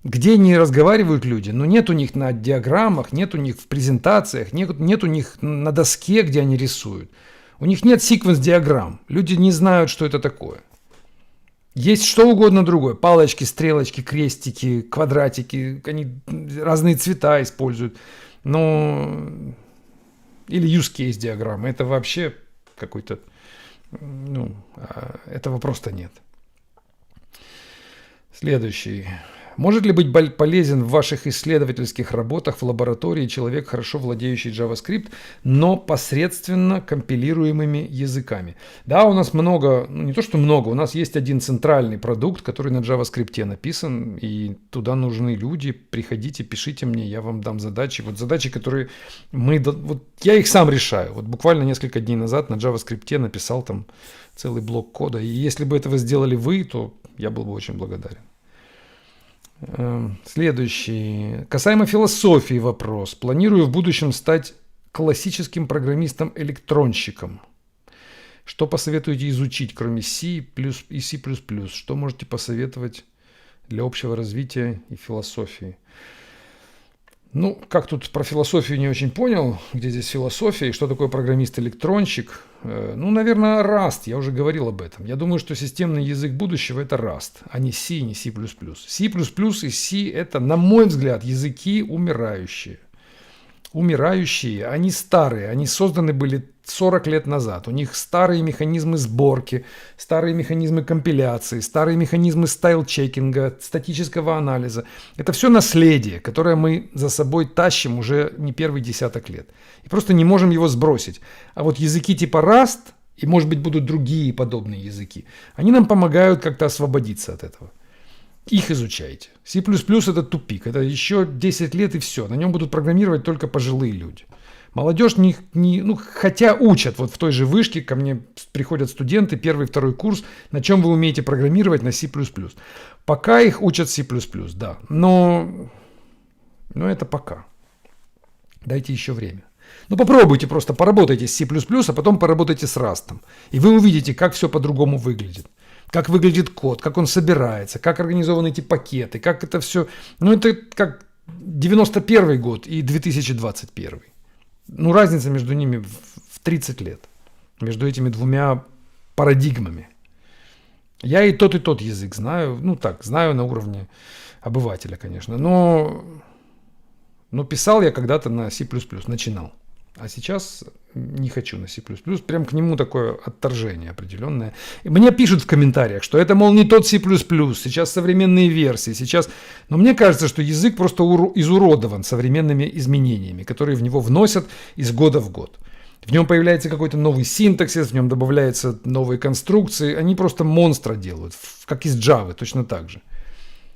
где не разговаривают люди, но нет у них на диаграммах, нет у них в презентациях, нет у них на доске, где они рисуют. У них нет секвенс-диаграмм. Люди не знают, что это такое. Есть что угодно другое. Палочки, стрелочки, крестики, квадратики. Они разные цвета используют. Или use case диаграммы. Это вообще какой-то... этого просто нет. Следующий. Может ли быть полезен в ваших исследовательских работах в лаборатории человек, хорошо владеющий JavaScript, но посредственно компилируемыми языками? Да, у нас много, не то что много, у нас есть один центральный продукт, который на JavaScript написан, и туда нужны люди. Приходите, пишите мне, я вам дам задачи. Задачи, которые я их сам решаю. Буквально несколько дней назад на JavaScript написал там целый блок кода. И если бы этого сделали вы, то я был бы очень благодарен. Следующий. Касаемо философии вопрос. Планирую в будущем стать классическим программистом-электронщиком. Что посоветуете изучить, кроме C и C++? Что можете посоветовать для общего развития и философии? Как тут про философию не очень понял, где здесь философия и что такое программист-электронщик. Наверное, Rust, я уже говорил об этом. Я думаю, что системный язык будущего – это Rust, а не C, не C++. C++ и C – это, на мой взгляд, языки умирающие. Они старые, они созданы были 40 лет назад. У них старые механизмы сборки, старые механизмы компиляции, старые механизмы стайл-чекинга, статического анализа. Это все наследие, которое мы за собой тащим уже не первый десяток лет. И просто не можем его сбросить. А языки типа Rust, и может быть будут другие подобные языки, они нам помогают как-то освободиться от этого. Их изучайте. C++ это тупик. Это еще 10 лет и все. На нем будут программировать только пожилые люди. Молодежь хотя учат. В той же вышке ко мне приходят студенты, первый, второй курс, на чем вы умеете программировать, на C++. Пока их учат C++, да. Но это пока. Дайте еще время. Попробуйте просто, поработайте с C++, а потом поработайте с Rust. И вы увидите, как все по-другому выглядит. Как выглядит код, как он собирается, как организованы эти пакеты, как это все. Это как 91 год и 2021. Разница между ними в 30 лет. Между этими двумя парадигмами. Я и тот язык знаю. Знаю на уровне обывателя, конечно. Но писал я когда-то на C++, начинал. А сейчас не хочу на C++. Прям к нему такое отторжение определенное. И мне пишут в комментариях, что это, не тот C++, сейчас современные версии, Но мне кажется, что язык просто изуродован современными изменениями, которые в него вносят из года в год. В нем появляется какой-то новый синтаксис, в нем добавляются новые конструкции. Они просто монстра делают, как из Java, точно так же.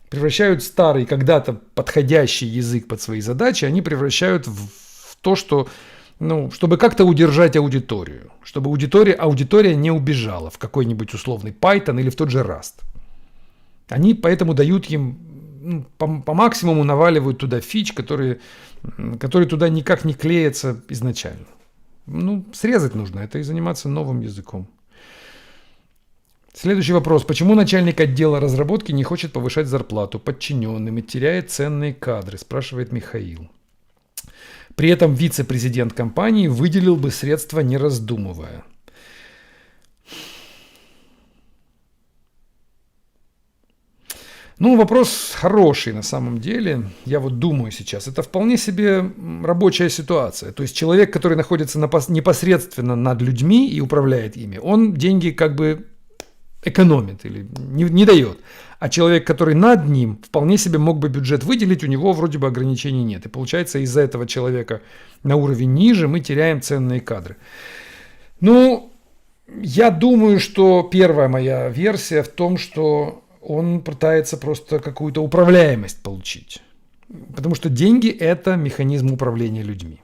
Превращают старый, когда-то подходящий язык под свои задачи, они превращают в то, что... чтобы как-то удержать аудиторию, чтобы аудитория не убежала в какой-нибудь условный Python или в тот же Rust. Они поэтому дают им, по максимуму наваливают туда фич, которые туда никак не клеятся изначально. Срезать нужно это и заниматься новым языком. Следующий вопрос. Почему начальник отдела разработки не хочет повышать зарплату подчиненным и теряет ценные кадры, спрашивает Михаил. При этом вице-президент компании выделил бы средства, не раздумывая. Ну, вопрос хороший на самом деле. Я вот думаю сейчас. Это вполне себе рабочая ситуация. То есть человек, который находится непосредственно над людьми и управляет ими, он деньги как бы экономит или не дает. А человек, который над ним, вполне себе мог бы бюджет выделить, у него вроде бы ограничений нет. И получается, из-за этого человека на уровень ниже мы теряем ценные кадры. Ну, я думаю, что первая моя версия в том, что он пытается просто какую-то управляемость получить. Потому что деньги – это механизм управления людьми.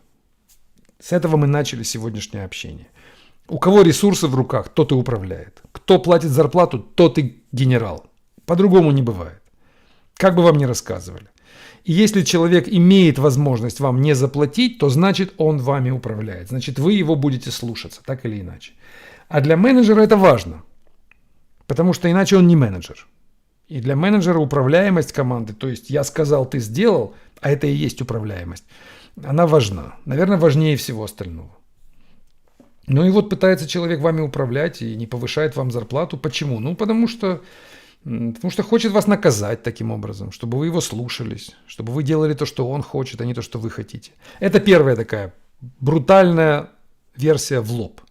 С этого мы начали сегодняшнее общение. У кого ресурсы в руках, тот и управляет. Кто платит зарплату, тот и генерал. По-другому не бывает. Как бы вам ни рассказывали. И если человек имеет возможность вам не заплатить, то значит он вами управляет. Значит вы его будете слушаться, так или иначе. А для менеджера это важно. Потому что иначе он не менеджер. И для менеджера управляемость команды, то есть я сказал, ты сделал, а это и есть управляемость, она важна. Наверное, важнее всего остального. Ну и вот пытается человек вами управлять и не повышает вам зарплату. Почему? Ну потому что хочет вас наказать таким образом, чтобы вы его слушались, чтобы вы делали то, что он хочет, а не то, что вы хотите. Это первая такая брутальная версия в лоб.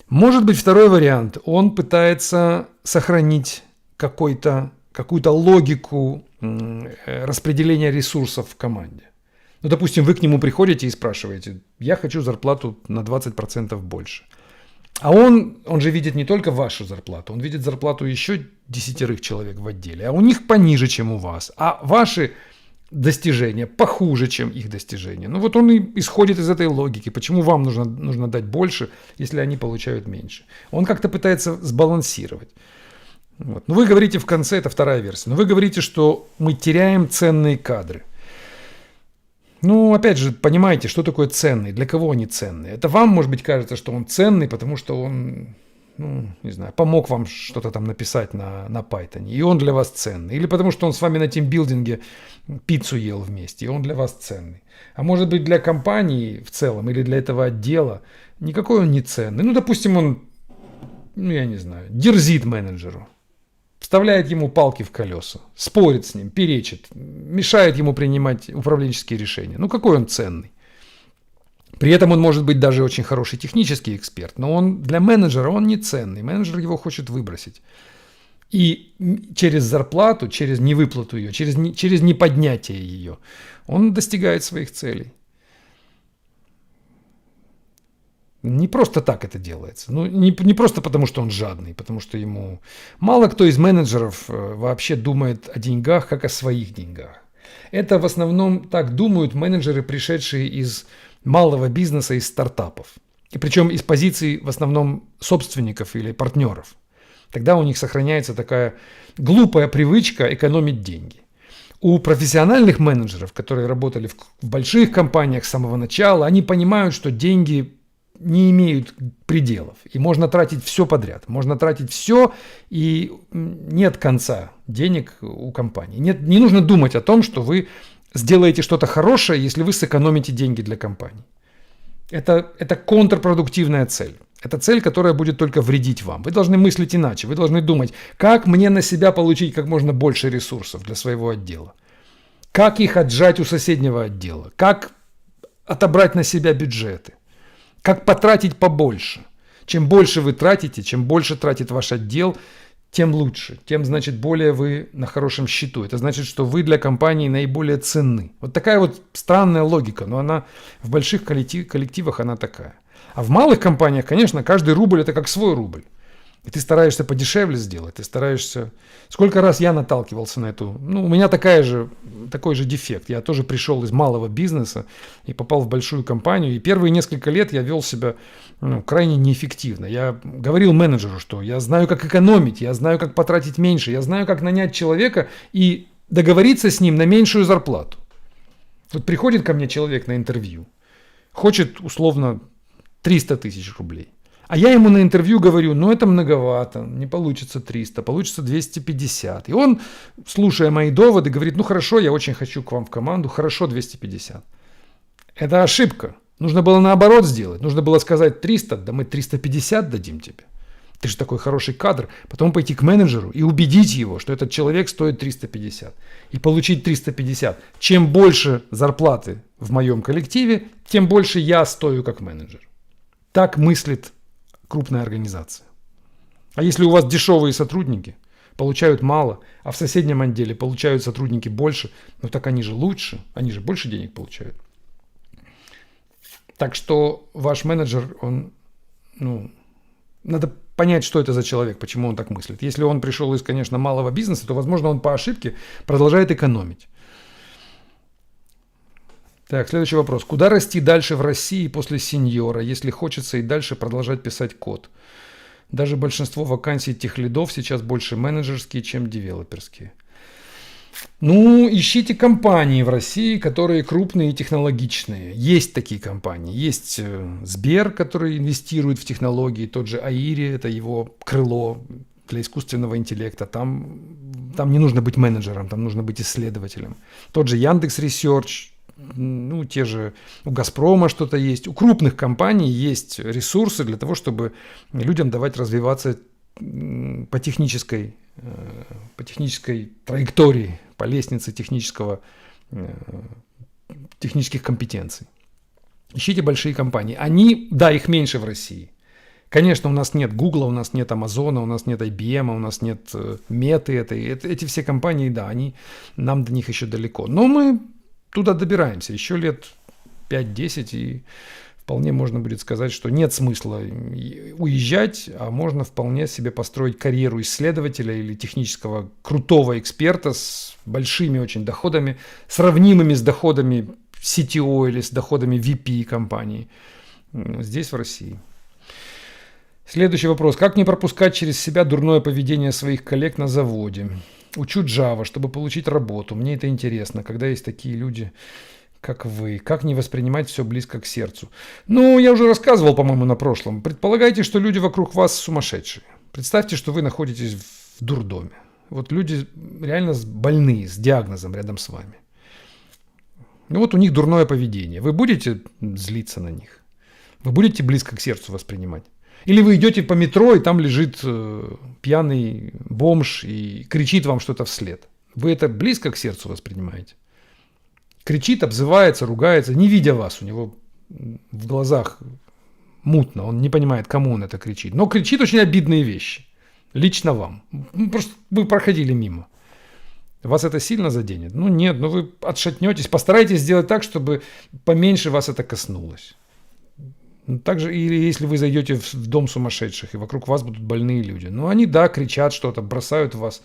Может быть, второй вариант. Он пытается сохранить какую-то логику распределения ресурсов в команде. Ну, допустим, вы к нему приходите и спрашиваете, я хочу зарплату на 20% больше. А он же видит не только вашу зарплату, он видит зарплату еще 10 человек в отделе, а у них пониже, чем у вас, а ваши достижения похуже, чем их достижения. Ну вот он и исходит из этой логики, почему вам нужно дать больше, если они получают меньше. Он как-то пытается сбалансировать. Вот. Но вы говорите в конце, это вторая версия, но вы говорите, что мы теряем ценные кадры. Ну, опять же, понимаете, что такое ценный, для кого они ценные. Это вам, может быть, кажется, что он ценный, потому что он, не знаю, помог вам что-то там написать на Python, и он для вас ценный. Или потому что он с вами на тимбилдинге пиццу ел вместе, и он для вас ценный. А может быть, для компании в целом или для этого отдела никакой он не ценный. Ну, допустим, он, я не знаю, дерзит менеджеру. Вставляет ему палки в колеса, спорит с ним, перечит, мешает ему принимать управленческие решения. Ну какой он ценный? При этом он может быть даже очень хороший технический эксперт, но он для менеджера он не ценный. Менеджер его хочет выбросить. И через зарплату, через невыплату ее, через неподнятие ее, он достигает своих целей. Не просто так это делается. Ну, не просто потому, что он жадный, потому что ему... Мало кто из менеджеров вообще думает о деньгах, как о своих деньгах. Это в основном так думают менеджеры, пришедшие из малого бизнеса, из стартапов. И причем из позиций в основном собственников или партнеров. Тогда у них сохраняется такая глупая привычка экономить деньги. У профессиональных менеджеров, которые работали в больших компаниях с самого начала, они понимают, что деньги не имеют пределов. И можно тратить все подряд. Можно тратить все, и нет конца денег у компании. Не нужно думать о том, что вы сделаете что-то хорошее, если вы сэкономите деньги для компании. Это контрпродуктивная цель. Это цель, которая будет только вредить вам. Вы должны мыслить иначе. Вы должны думать, как мне на себя получить как можно больше ресурсов для своего отдела. Как их отжать у соседнего отдела. Как отобрать на себя бюджеты. Как потратить побольше. Чем больше вы тратите, чем больше тратит ваш отдел, тем лучше. Тем, значит, более вы на хорошем счету. Это значит, что вы для компании наиболее ценны. Вот такая вот странная логика, но она в больших коллективах она такая. А в малых компаниях, конечно, каждый рубль это как свой рубль. И ты стараешься подешевле сделать, ты стараешься... Сколько раз я наталкивался на эту... у меня такой же дефект. Я тоже пришел из малого бизнеса и попал в большую компанию. И первые несколько лет я вел себя крайне неэффективно. Я говорил менеджеру, что я знаю, как экономить, я знаю, как потратить меньше, я знаю, как нанять человека и договориться с ним на меньшую зарплату. Вот приходит ко мне человек на интервью, хочет условно 300 тысяч рублей. А я ему на интервью говорю, ну это многовато, не получится 300, получится 250. И он, слушая мои доводы, говорит, ну хорошо, я очень хочу к вам в команду, хорошо 250. Это ошибка. Нужно было наоборот сделать. Нужно было сказать 300, да мы 350 дадим тебе. Ты же такой хороший кадр. Потом пойти к менеджеру и убедить его, что этот человек стоит 350. И получить 350. Чем больше зарплаты в моем коллективе, тем больше я стою как менеджер. Так мыслит крупная организация. А если у вас дешевые сотрудники, получают мало, а в соседнем отделе получают сотрудники больше, ну так они же лучше, они же больше денег получают. Так что ваш менеджер, надо понять, что это за человек, почему он так мыслит. Если он пришел из, конечно, малого бизнеса, то, возможно, он по ошибке продолжает экономить. Так, следующий вопрос. Куда расти дальше в России после сеньора, если хочется и дальше продолжать писать код? Даже большинство вакансий техлидов сейчас больше менеджерские, чем девелоперские. Ну, ищите компании в России, которые крупные и технологичные. Есть такие компании. Есть Сбер, который инвестирует в технологии. Тот же Аири, это его крыло для искусственного интеллекта. Там не нужно быть менеджером, там нужно быть исследователем. Тот же Яндекс.Ресерч, ну, те же у Газпрома что-то есть. У крупных компаний есть ресурсы для того, чтобы людям давать развиваться по технической траектории, по лестнице технических компетенций. Ищите большие компании. Их меньше в России. Конечно, у нас нет Гугла, у нас нет Амазона, у нас нет IBM, у нас нет Меты. Эти все компании, да, нам до них еще далеко. Но мы туда добираемся. Еще лет 5-10, и вполне можно будет сказать, что нет смысла уезжать, а можно вполне себе построить карьеру исследователя или технического крутого эксперта с большими очень доходами, сравнимыми с доходами CTO или с доходами VP компании здесь, в России. Следующий вопрос. Как не пропускать через себя дурное поведение своих коллег на заводе? Учу Java, чтобы получить работу. Мне это интересно, когда есть такие люди, как вы. Как не воспринимать все близко к сердцу? Ну, я уже рассказывал, по-моему, на прошлом. Предполагайте, что люди вокруг вас сумасшедшие. Представьте, что вы находитесь в дурдоме. Вот люди реально больные, с диагнозом рядом с вами. Ну вот у них дурное поведение. Вы будете злиться на них? Вы будете близко к сердцу воспринимать? Или вы идете по метро, и там лежит пьяный бомж и кричит вам что-то вслед? Вы это близко к сердцу воспринимаете? Кричит, обзывается, ругается, не видя вас, у него в глазах мутно, он не понимает, кому он это кричит. Но кричит очень обидные вещи, лично вам. Просто вы проходили мимо. Вас это сильно заденет? Ну нет, вы отшатнетесь, постарайтесь сделать так, чтобы поменьше вас это коснулось. Также, или если вы зайдете в дом сумасшедших, и вокруг вас будут больные люди. Они, да, кричат что-то, бросают в вас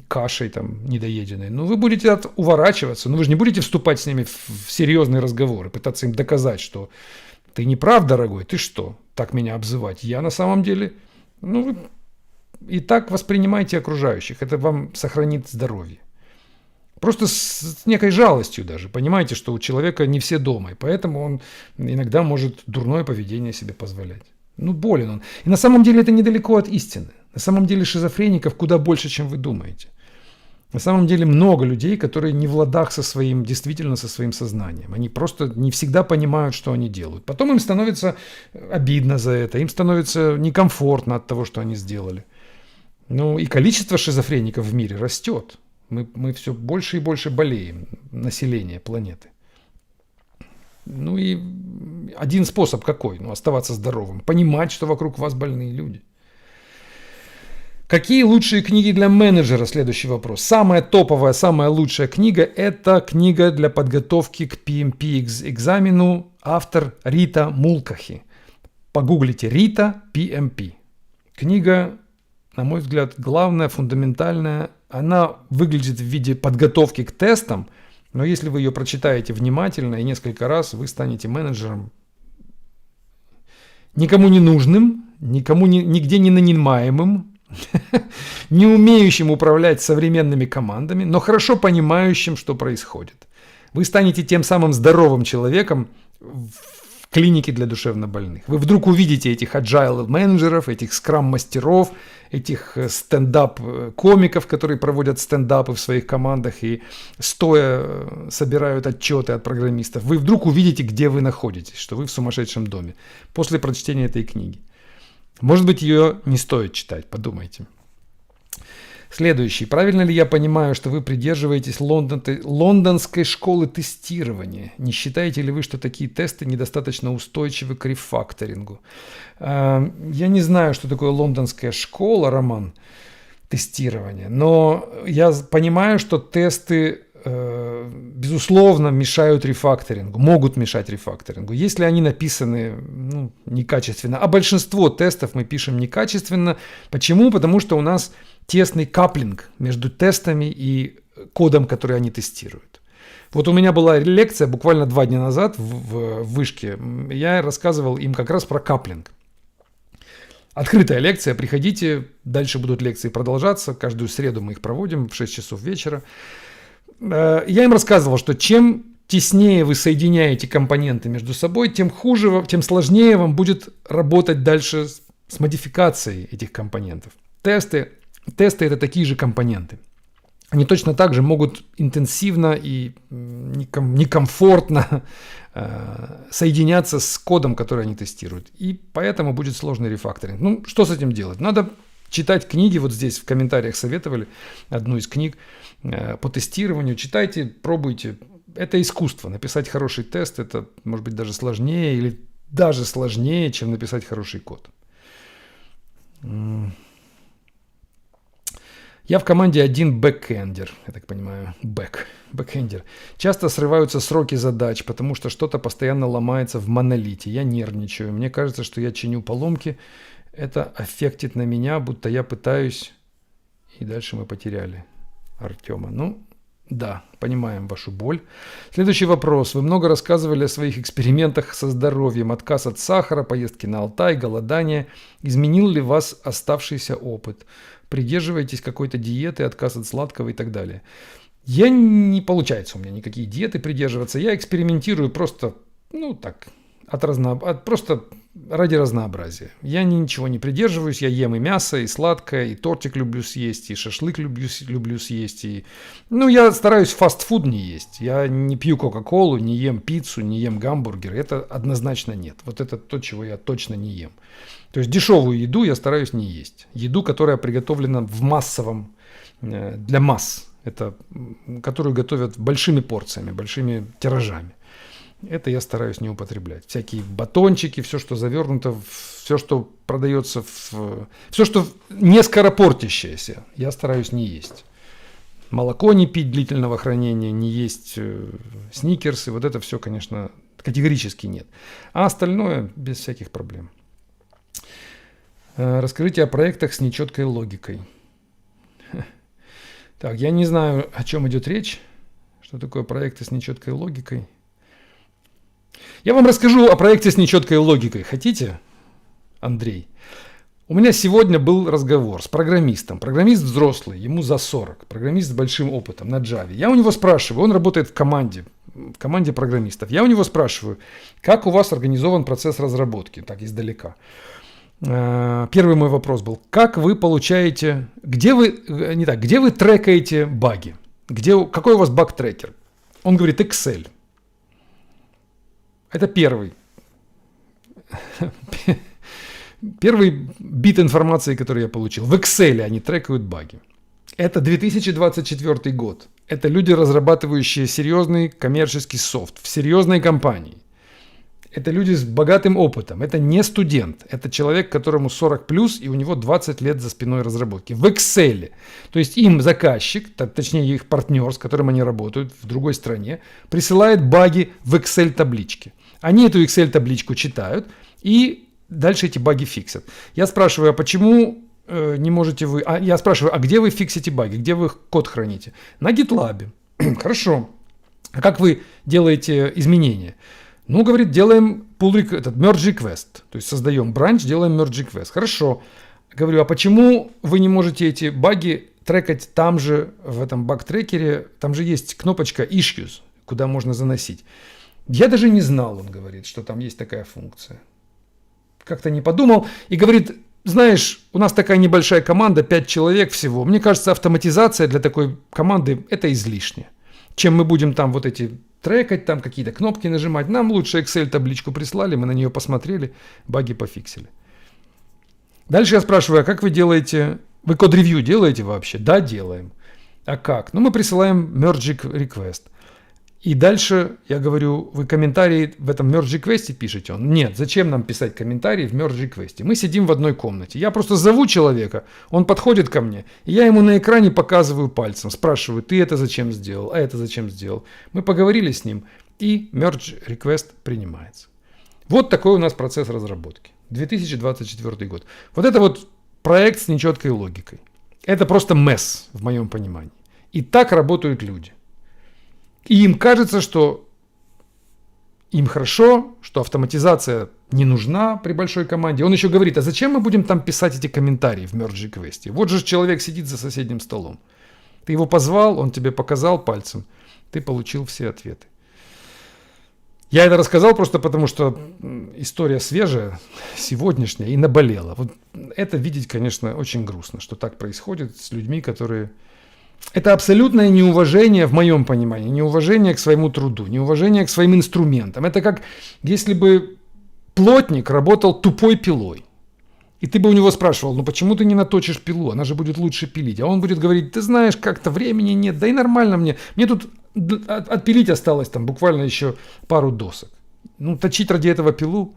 кашей там недоеденной. Вы будете уворачиваться, вы же не будете вступать с ними в серьезные разговоры, пытаться им доказать, что ты не прав, дорогой, ты что, так меня обзывать? Я на самом деле... вы и так воспринимайте окружающих, это вам сохранит здоровье. Просто с некой жалостью даже. Понимаете, что у человека не все дома, и поэтому он иногда может дурное поведение себе позволять. Болен он. И на самом деле это недалеко от истины. На самом деле шизофреников куда больше, чем вы думаете. На самом деле много людей, которые не в ладах действительно со своим сознанием. Они просто не всегда понимают, что они делают. Потом им становится обидно за это, им становится некомфортно от того, что они сделали. И количество шизофреников в мире растет. Мы все больше и больше болеем, население планеты. И один способ какой? Оставаться здоровым. Понимать, что вокруг вас больные люди. Какие лучшие книги для менеджера? Следующий вопрос. Самая топовая, самая лучшая книга – это книга для подготовки к PMP экзамену. Автор Рита Мулкахи. Погуглите Рита PMP. Книга, на мой взгляд, главная, фундаментальная. Она выглядит в виде подготовки к тестам, но если вы ее прочитаете внимательно и несколько раз, вы станете менеджером никому не нужным, нигде не нанимаемым, не умеющим управлять современными командами, но хорошо понимающим, что происходит. Вы станете тем самым здоровым человеком, клиники для душевнобольных. Вы вдруг увидите этих agile менеджеров, этих скрам-мастеров, этих стендап-комиков, которые проводят стендапы в своих командах и стоя собирают отчеты от программистов. Вы вдруг увидите, где вы находитесь, что вы в сумасшедшем доме после прочтения этой книги. Может быть, ее не стоит читать, подумайте. Следующий. Правильно ли я понимаю, что вы придерживаетесь лондонской школы тестирования? Не считаете ли вы, что такие тесты недостаточно устойчивы к рефакторингу? Я не знаю, что такое лондонская школа, Роман, тестирования, но я понимаю, что тесты, безусловно, мешают рефакторингу, могут мешать рефакторингу, если они написаны некачественно. А большинство тестов мы пишем некачественно. Почему? Потому что у нас тесный каплинг между тестами и кодом, который они тестируют. Вот у меня была лекция буквально 2 дня назад в вышке. Я рассказывал им как раз про каплинг. Открытая лекция, приходите, дальше будут лекции продолжаться. Каждую среду мы их проводим в 6 часов вечера. Я им рассказывал, что чем теснее вы соединяете компоненты между собой, тем хуже, тем сложнее вам будет работать дальше с модификацией этих компонентов. Тесты это такие же компоненты. Они точно так же могут интенсивно и некомфортно соединяться с кодом, который они тестируют. И поэтому будет сложный рефакторинг. Что с этим делать? Надо читать книги. Вот здесь в комментариях советовали одну из книг по тестированию. Читайте, пробуйте. Это искусство. Написать хороший тест, это может быть даже сложнее или даже сложнее, чем написать хороший код. Я в команде один бэкэндер, я так понимаю, бэкэндер. Часто срываются сроки задач, потому что что-то постоянно ломается в монолите. Я нервничаю. Мне кажется, что я чиню поломки. Это аффектит на меня, будто я пытаюсь. И дальше мы потеряли Артема. Да, понимаем вашу боль. Следующий вопрос. Вы много рассказывали о своих экспериментах со здоровьем. Отказ от сахара, поездки на Алтай, голодание. Изменил ли вас оставшийся опыт? Придерживаетесь какой-то диеты, отказ от сладкого и так далее. Не получается у меня никакие диеты придерживаться. Я экспериментирую просто, просто ради разнообразия. Я ничего не придерживаюсь. Я ем и мясо, и сладкое, и тортик люблю съесть, и шашлык люблю съесть. Я стараюсь фастфуд не есть. Я не пью кока-колу, не ем пиццу, не ем гамбургеры. Это однозначно нет. Вот это то, чего я точно не ем. То есть дешевую еду я стараюсь не есть. Еду, которая приготовлена в массовом, для масс. Это, которую готовят большими порциями, большими тиражами. Это я стараюсь не употреблять. Всякие батончики, все, что завернуто, все, что продается, все, что не скоропортящееся, я стараюсь не есть. Молоко не пить длительного хранения, не есть сникерсы. Вот это все, конечно, категорически нет. А остальное без всяких проблем. Расскажите о проектах с нечеткой логикой. Так, я не знаю, о чем идет речь. Что такое проекты с нечеткой логикой? Я вам расскажу о проекте с нечеткой логикой. Хотите, Андрей? У меня сегодня был разговор с программистом. Программист взрослый, ему за 40. Программист с большим опытом на Java. Я у него спрашиваю, он работает в команде программистов. Я у него спрашиваю, как у вас организован процесс разработки, так издалека. Первый мой вопрос был, как вы получаете, где вы трекаете баги? Какой у вас баг-трекер? Он говорит, Excel. Это первый бит информации, который я получил. В Excel они трекают баги. Это 2024 год. Это люди, разрабатывающие серьезный коммерческий софт в серьезной компании. Это люди с богатым опытом. Это не студент. Это человек, которому 40 плюс, и у него 20 лет за спиной разработки. В Excel. То есть им заказчик, точнее их партнер, с которым они работают в другой стране, присылает баги в Excel табличке. Они эту Excel табличку читают и дальше эти баги фиксят. Я спрашиваю, а почему не можете вы... Я спрашиваю, а где вы фиксите баги? Где вы код храните? На GitLab. Хорошо. А как вы делаете изменения? Говорит, делаем merge request. То есть создаем бранч, делаем merge request. Хорошо. Говорю, а почему вы не можете эти баги трекать там же, в этом баг-трекере? Там же есть кнопочка issues, куда можно заносить. Я даже не знал, он говорит, что там есть такая функция. Как-то не подумал и говорит, знаешь, у нас такая небольшая команда, 5 человек всего. Мне кажется, автоматизация для такой команды это излишне. Чем мы будем там вот эти трекать, там какие-то кнопки нажимать. Нам лучше Excel табличку прислали, мы на нее посмотрели, баги пофиксили. Дальше я спрашиваю, а как вы делаете, вы код-ревью делаете вообще? Да, делаем. А как? Ну, мы присылаем merge request. И дальше я говорю, вы комментарии в этом merge request пишете? Он, нет, зачем нам писать комментарии в merge request? Мы сидим в одной комнате. Я просто зову человека, он подходит ко мне, и я ему на экране показываю пальцем, спрашиваю, ты это зачем сделал, а это зачем сделал? Мы поговорили с ним, и merge request принимается. Вот такой у нас процесс разработки. 2024 год. Вот это вот проект с нечеткой логикой. Это просто месс в моем понимании. И так работают люди. И им кажется, что им хорошо, что автоматизация не нужна при большой команде. Он еще говорит, а зачем мы будем там писать эти комментарии в merge request? Вот же человек сидит за соседним столом. Ты его позвал, он тебе показал пальцем, ты получил все ответы. Я это рассказал просто потому, что история свежая, сегодняшняя, и наболела. Вот это видеть, конечно, очень грустно, что так происходит с людьми, которые... Это абсолютное неуважение, в моем понимании, неуважение к своему труду, неуважение к своим инструментам. Это как если бы плотник работал тупой пилой. И ты бы у него спрашивал, ну почему ты не наточишь пилу, она же будет лучше пилить. А он будет говорить, ты знаешь, как-то времени нет, да и нормально мне тут отпилить осталось там буквально еще пару досок. Ну, точить ради этого пилу.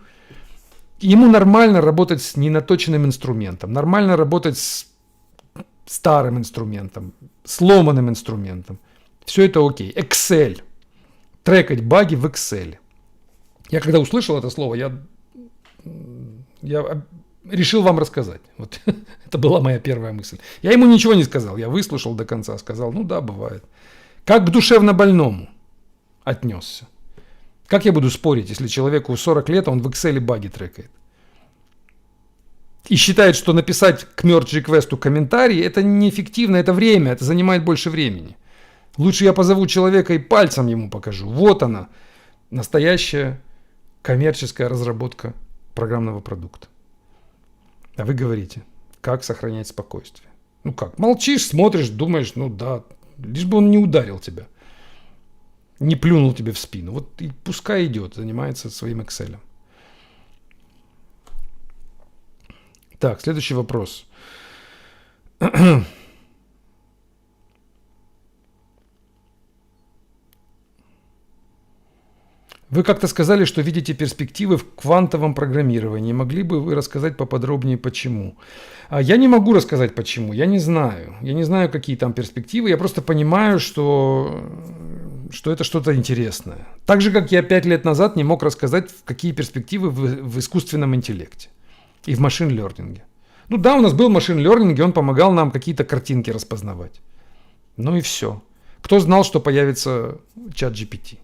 Ему нормально работать с ненаточенным инструментом, нормально работать с старым инструментом, сломанным инструментом. Все это окей. Excel. Трекать баги в Excel. Я когда услышал это слово, я решил вам рассказать. Вот это была моя первая мысль. Я ему ничего не сказал. Я выслушал до конца. Сказал, ну да, бывает. Как к душевно больному отнесся. Как я буду спорить, если человеку 40 лет, а он в Excel баги трекает? И считает, что написать к merge request комментарий это неэффективно, это время, это занимает больше времени. Лучше я позову человека и пальцем ему покажу. Вот она, настоящая коммерческая разработка программного продукта. А вы говорите, как сохранять спокойствие? Ну как, молчишь, смотришь, думаешь, ну да, лишь бы он не ударил тебя, не плюнул тебе в спину. Вот и пускай идет, занимается своим Excel. Так, следующий вопрос. Вы как-то сказали, что видите перспективы в квантовом программировании. Могли бы вы рассказать поподробнее, почему? Я не могу рассказать, почему. Я не знаю. Я не знаю, какие там перспективы. Я просто понимаю, что это что-то интересное. Так же, как я 5 лет назад не мог рассказать, какие перспективы в искусственном интеллекте и в машин-лернинге. Ну да, у нас был машин-лернинг, и он помогал нам какие-то картинки распознавать. Ну и все. Кто знал, что появится чат GPT?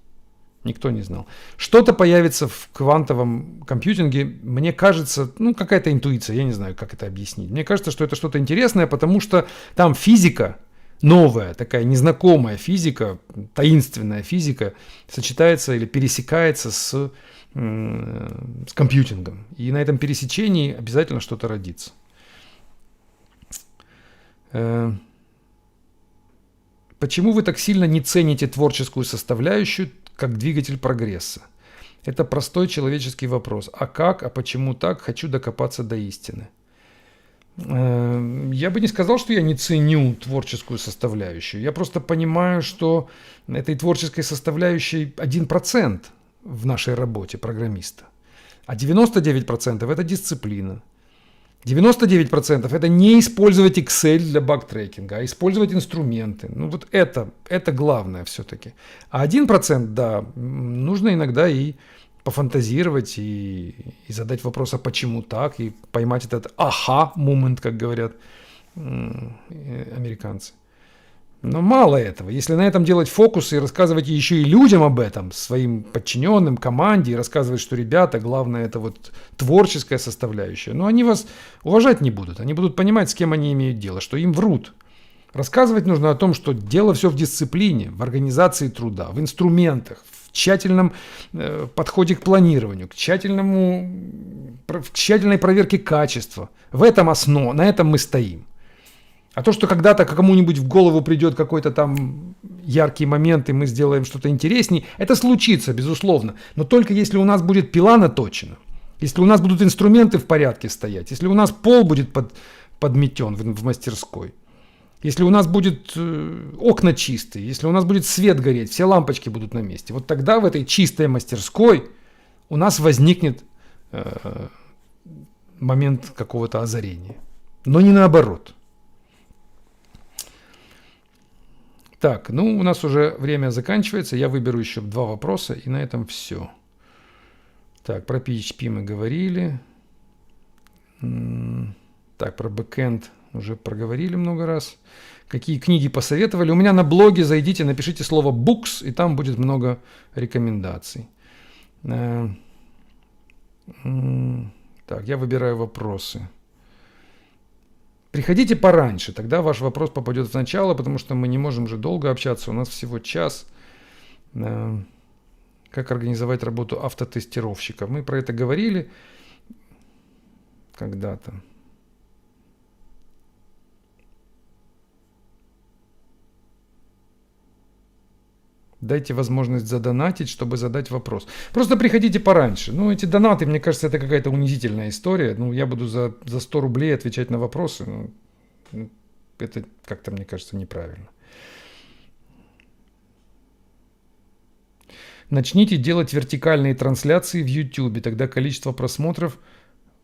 Никто не знал. Что-то появится в квантовом компьютинге, мне кажется, ну какая-то интуиция, я не знаю, как это объяснить. Мне кажется, что это что-то интересное, потому что там физика, новая, такая незнакомая физика, таинственная физика, сочетается или пересекается с компьютингом. И на этом пересечении обязательно что-то родится. Почему вы так сильно не цените творческую составляющую как двигатель прогресса? Это простой человеческий вопрос. А как, а почему так? Хочу докопаться до истины. Я бы не сказал, что я не ценю творческую составляющую. Я просто понимаю, что этой творческой составляющей 1% в нашей работе программиста. А 99% это дисциплина. 99% это не использовать Excel для баг-трекинга, а использовать инструменты. Ну вот это главное все-таки. А 1%, да, нужно иногда и пофантазировать, и задать вопрос, а почему так, и поймать этот аха-момент, как говорят американцы. Но мало этого. Если на этом делать фокус и рассказывать еще и людям об этом, своим подчиненным, команде, и рассказывать, что, ребята, главное это вот творческая составляющая, но они вас уважать не будут. Они будут понимать, с кем они имеют дело, что им врут. Рассказывать нужно о том, что дело все в дисциплине, в организации труда, в инструментах, в тщательном подходе к планированию, к тщательной проверке качества. В этом основа, на этом мы стоим. А то, что когда-то кому-нибудь в голову придет какой-то там яркий момент, и мы сделаем что-то интереснее, это случится, безусловно. Но только если у нас будет пила наточена, если у нас будут инструменты в порядке стоять, если у нас пол будет подметен в мастерской, если у нас будут окна чистые, если у нас будет свет гореть, все лампочки будут на месте, вот тогда в этой чистой мастерской у нас возникнет момент какого-то озарения. Но не наоборот. Так, ну у нас уже время заканчивается. Я выберу еще 2 вопроса, и на этом все. Так, про PHP мы говорили. Так, про бэкэнд уже проговорили много раз. Какие книги посоветовали? У меня на блоге зайдите, напишите слово books, и там будет много рекомендаций. Так, я выбираю вопросы. Приходите пораньше, тогда ваш вопрос попадет в начало, потому что мы не можем же долго общаться, у нас всего час. Как организовать работу автотестировщика? Мы про это говорили когда-то. Дайте возможность задонатить, чтобы задать вопрос. Просто приходите пораньше. Ну, эти донаты, мне кажется, это какая-то унизительная история. Ну, я буду за 100 рублей отвечать на вопросы. Ну, это как-то, мне кажется, неправильно. Начните делать вертикальные трансляции в YouTube, тогда количество просмотров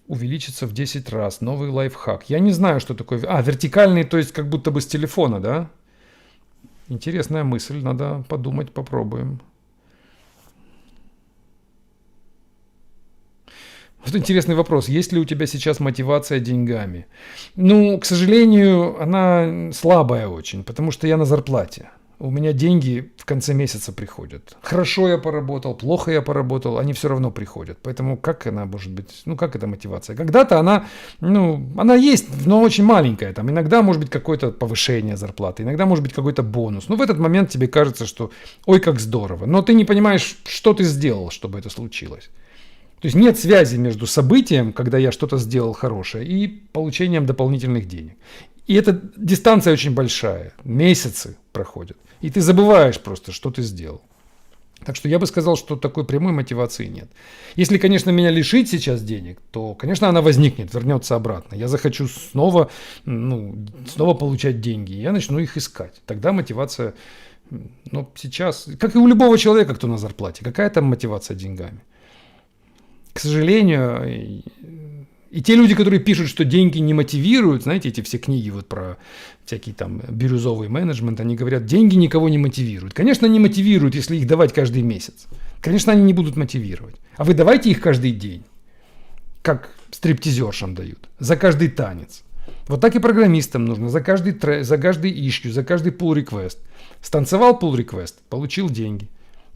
увеличится в 10 раз. Новый лайфхак. Я не знаю, что такое... вертикальные, то есть как будто бы с телефона, да? Интересная мысль, надо подумать, попробуем. Вот интересный вопрос. Есть ли у тебя сейчас мотивация деньгами? Ну, к сожалению, она слабая очень, потому что я на зарплате. У меня деньги в конце месяца приходят. Хорошо я поработал, плохо я поработал, они все равно приходят. Поэтому как она может быть, как это мотивация? Когда-то она есть, но очень маленькая. Там иногда может быть какое-то повышение зарплаты, иногда может быть какой-то бонус. Но в этот момент тебе кажется, что ой, как здорово. Но ты не понимаешь, что ты сделал, чтобы это случилось. То есть нет связи между событием, когда я что-то сделал хорошее, и получением дополнительных денег. И эта дистанция очень большая, месяцы проходят. И ты забываешь просто, что ты сделал. Так что я бы сказал, что такой прямой мотивации нет. Если, конечно, меня лишить сейчас денег, то, конечно, она возникнет, вернется обратно. Я захочу снова получать деньги, и я начну их искать. Тогда мотивация, сейчас, как и у любого человека, кто на зарплате, какая там мотивация деньгами? К сожалению, и те люди, которые пишут, что деньги не мотивируют, знаете, эти все книги вот про всякий там бирюзовый менеджмент, они говорят, деньги никого не мотивируют. Конечно, не мотивируют, если их давать каждый месяц. Конечно, они не будут мотивировать. А вы давайте их каждый день, как стриптизершам дают, за каждый танец. Вот так и программистам нужно, за каждый issue, за каждый pull request. Станцевал pull request, получил деньги.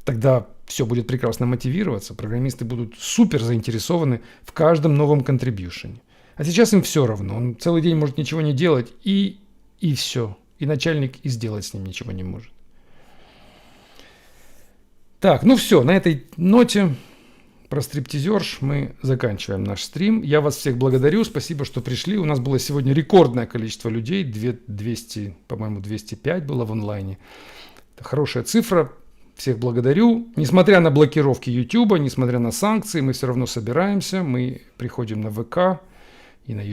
Тогда все будет прекрасно мотивироваться, программисты будут супер заинтересованы в каждом новом контрибьюшене. А сейчас им все равно, он целый день может ничего не делать, и все. И начальник и сделать с ним ничего не может. Так, все, на этой ноте про стриптизерш мы заканчиваем наш стрим. Я вас всех благодарю, спасибо, что пришли. У нас было сегодня рекордное количество людей, 200, по-моему, 205 было в онлайне. Это хорошая цифра. Всех благодарю. Несмотря на блокировки YouTube, несмотря на санкции, мы все равно собираемся. Мы приходим на ВК и на YouTube.